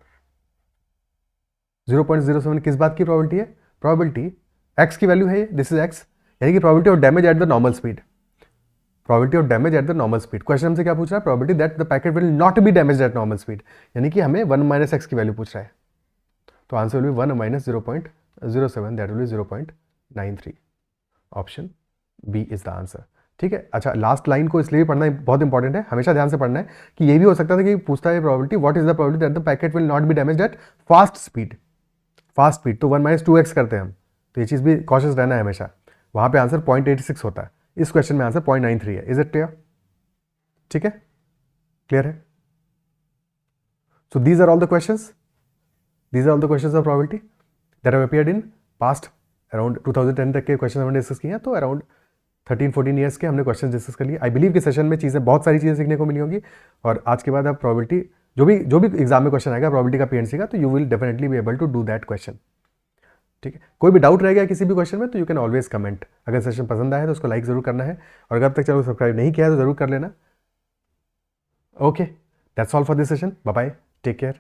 0.07 किस बात की प्रोबेबिलिटी है? प्रोबेबिलिटी x की वैल्यू है ये, दिस इज x, यानी कि probability of damage at the normal speed, probability of damage at the normal speed. Question हमसे क्या पूछ रहा है? Probability that the packet will not B damage eight normal speed, यानी कि हमें 1 - x की वैल्यू पूछ रहा है। तो answer will be 1 - 0.07, that will be 0.93। Option B is the answer. ठीक है, अच्छा लास्ट लाइन को इसलिए पढ़ना बहुत इंपॉर्टेंट है, हमेशा ध्यान से पढ़ना है कि ये भी हो सकता था कि पूछता है probability what is the probability that the packet will not be damaged at fast speed. Fast speed तो 1 - 2x करते हैं हम, तो ये चीज़ भी कॉशियस रहना है हमेशा। वहाँ पे आंसर 0.86 होता है, इस क्वेश्चन में आंसर 0.93 है। Is it clear? ठीक है, क्लियर है? So these are all the questions, these are all the questions of probability that have appeared in past. Around 2010 तक के क्वेश्चन हमने डिस्कस किए हैं, तो अराउंड 13-14 ईयर्स के हमने क्वेश्चन डिस्कस कर लिए। आई बिलीव कि सेशन में चीज़ें बहुत सारी चीज़ें सीखने को मिली होंगी, और आज के बाद आप प्रोबेबिलिटी जो भी एग्जाम में क्वेश्चन आएगा प्रोबेबिलिटी का पीएनसी का, तो you will definitely be able to do that question. ठीक है, कोई भी डाउट रह गया किसी भी क्वेश्चन में तो यू कैन ऑलवेज कमेंट। अगर सेशन पसंद आया तो उसको लाइक जरूर करना है, और अगर अब तक चैनल सब्सक्राइब नहीं किया है तो जरूर कर लेना। Okay, that's all for this session, bye bye, take care.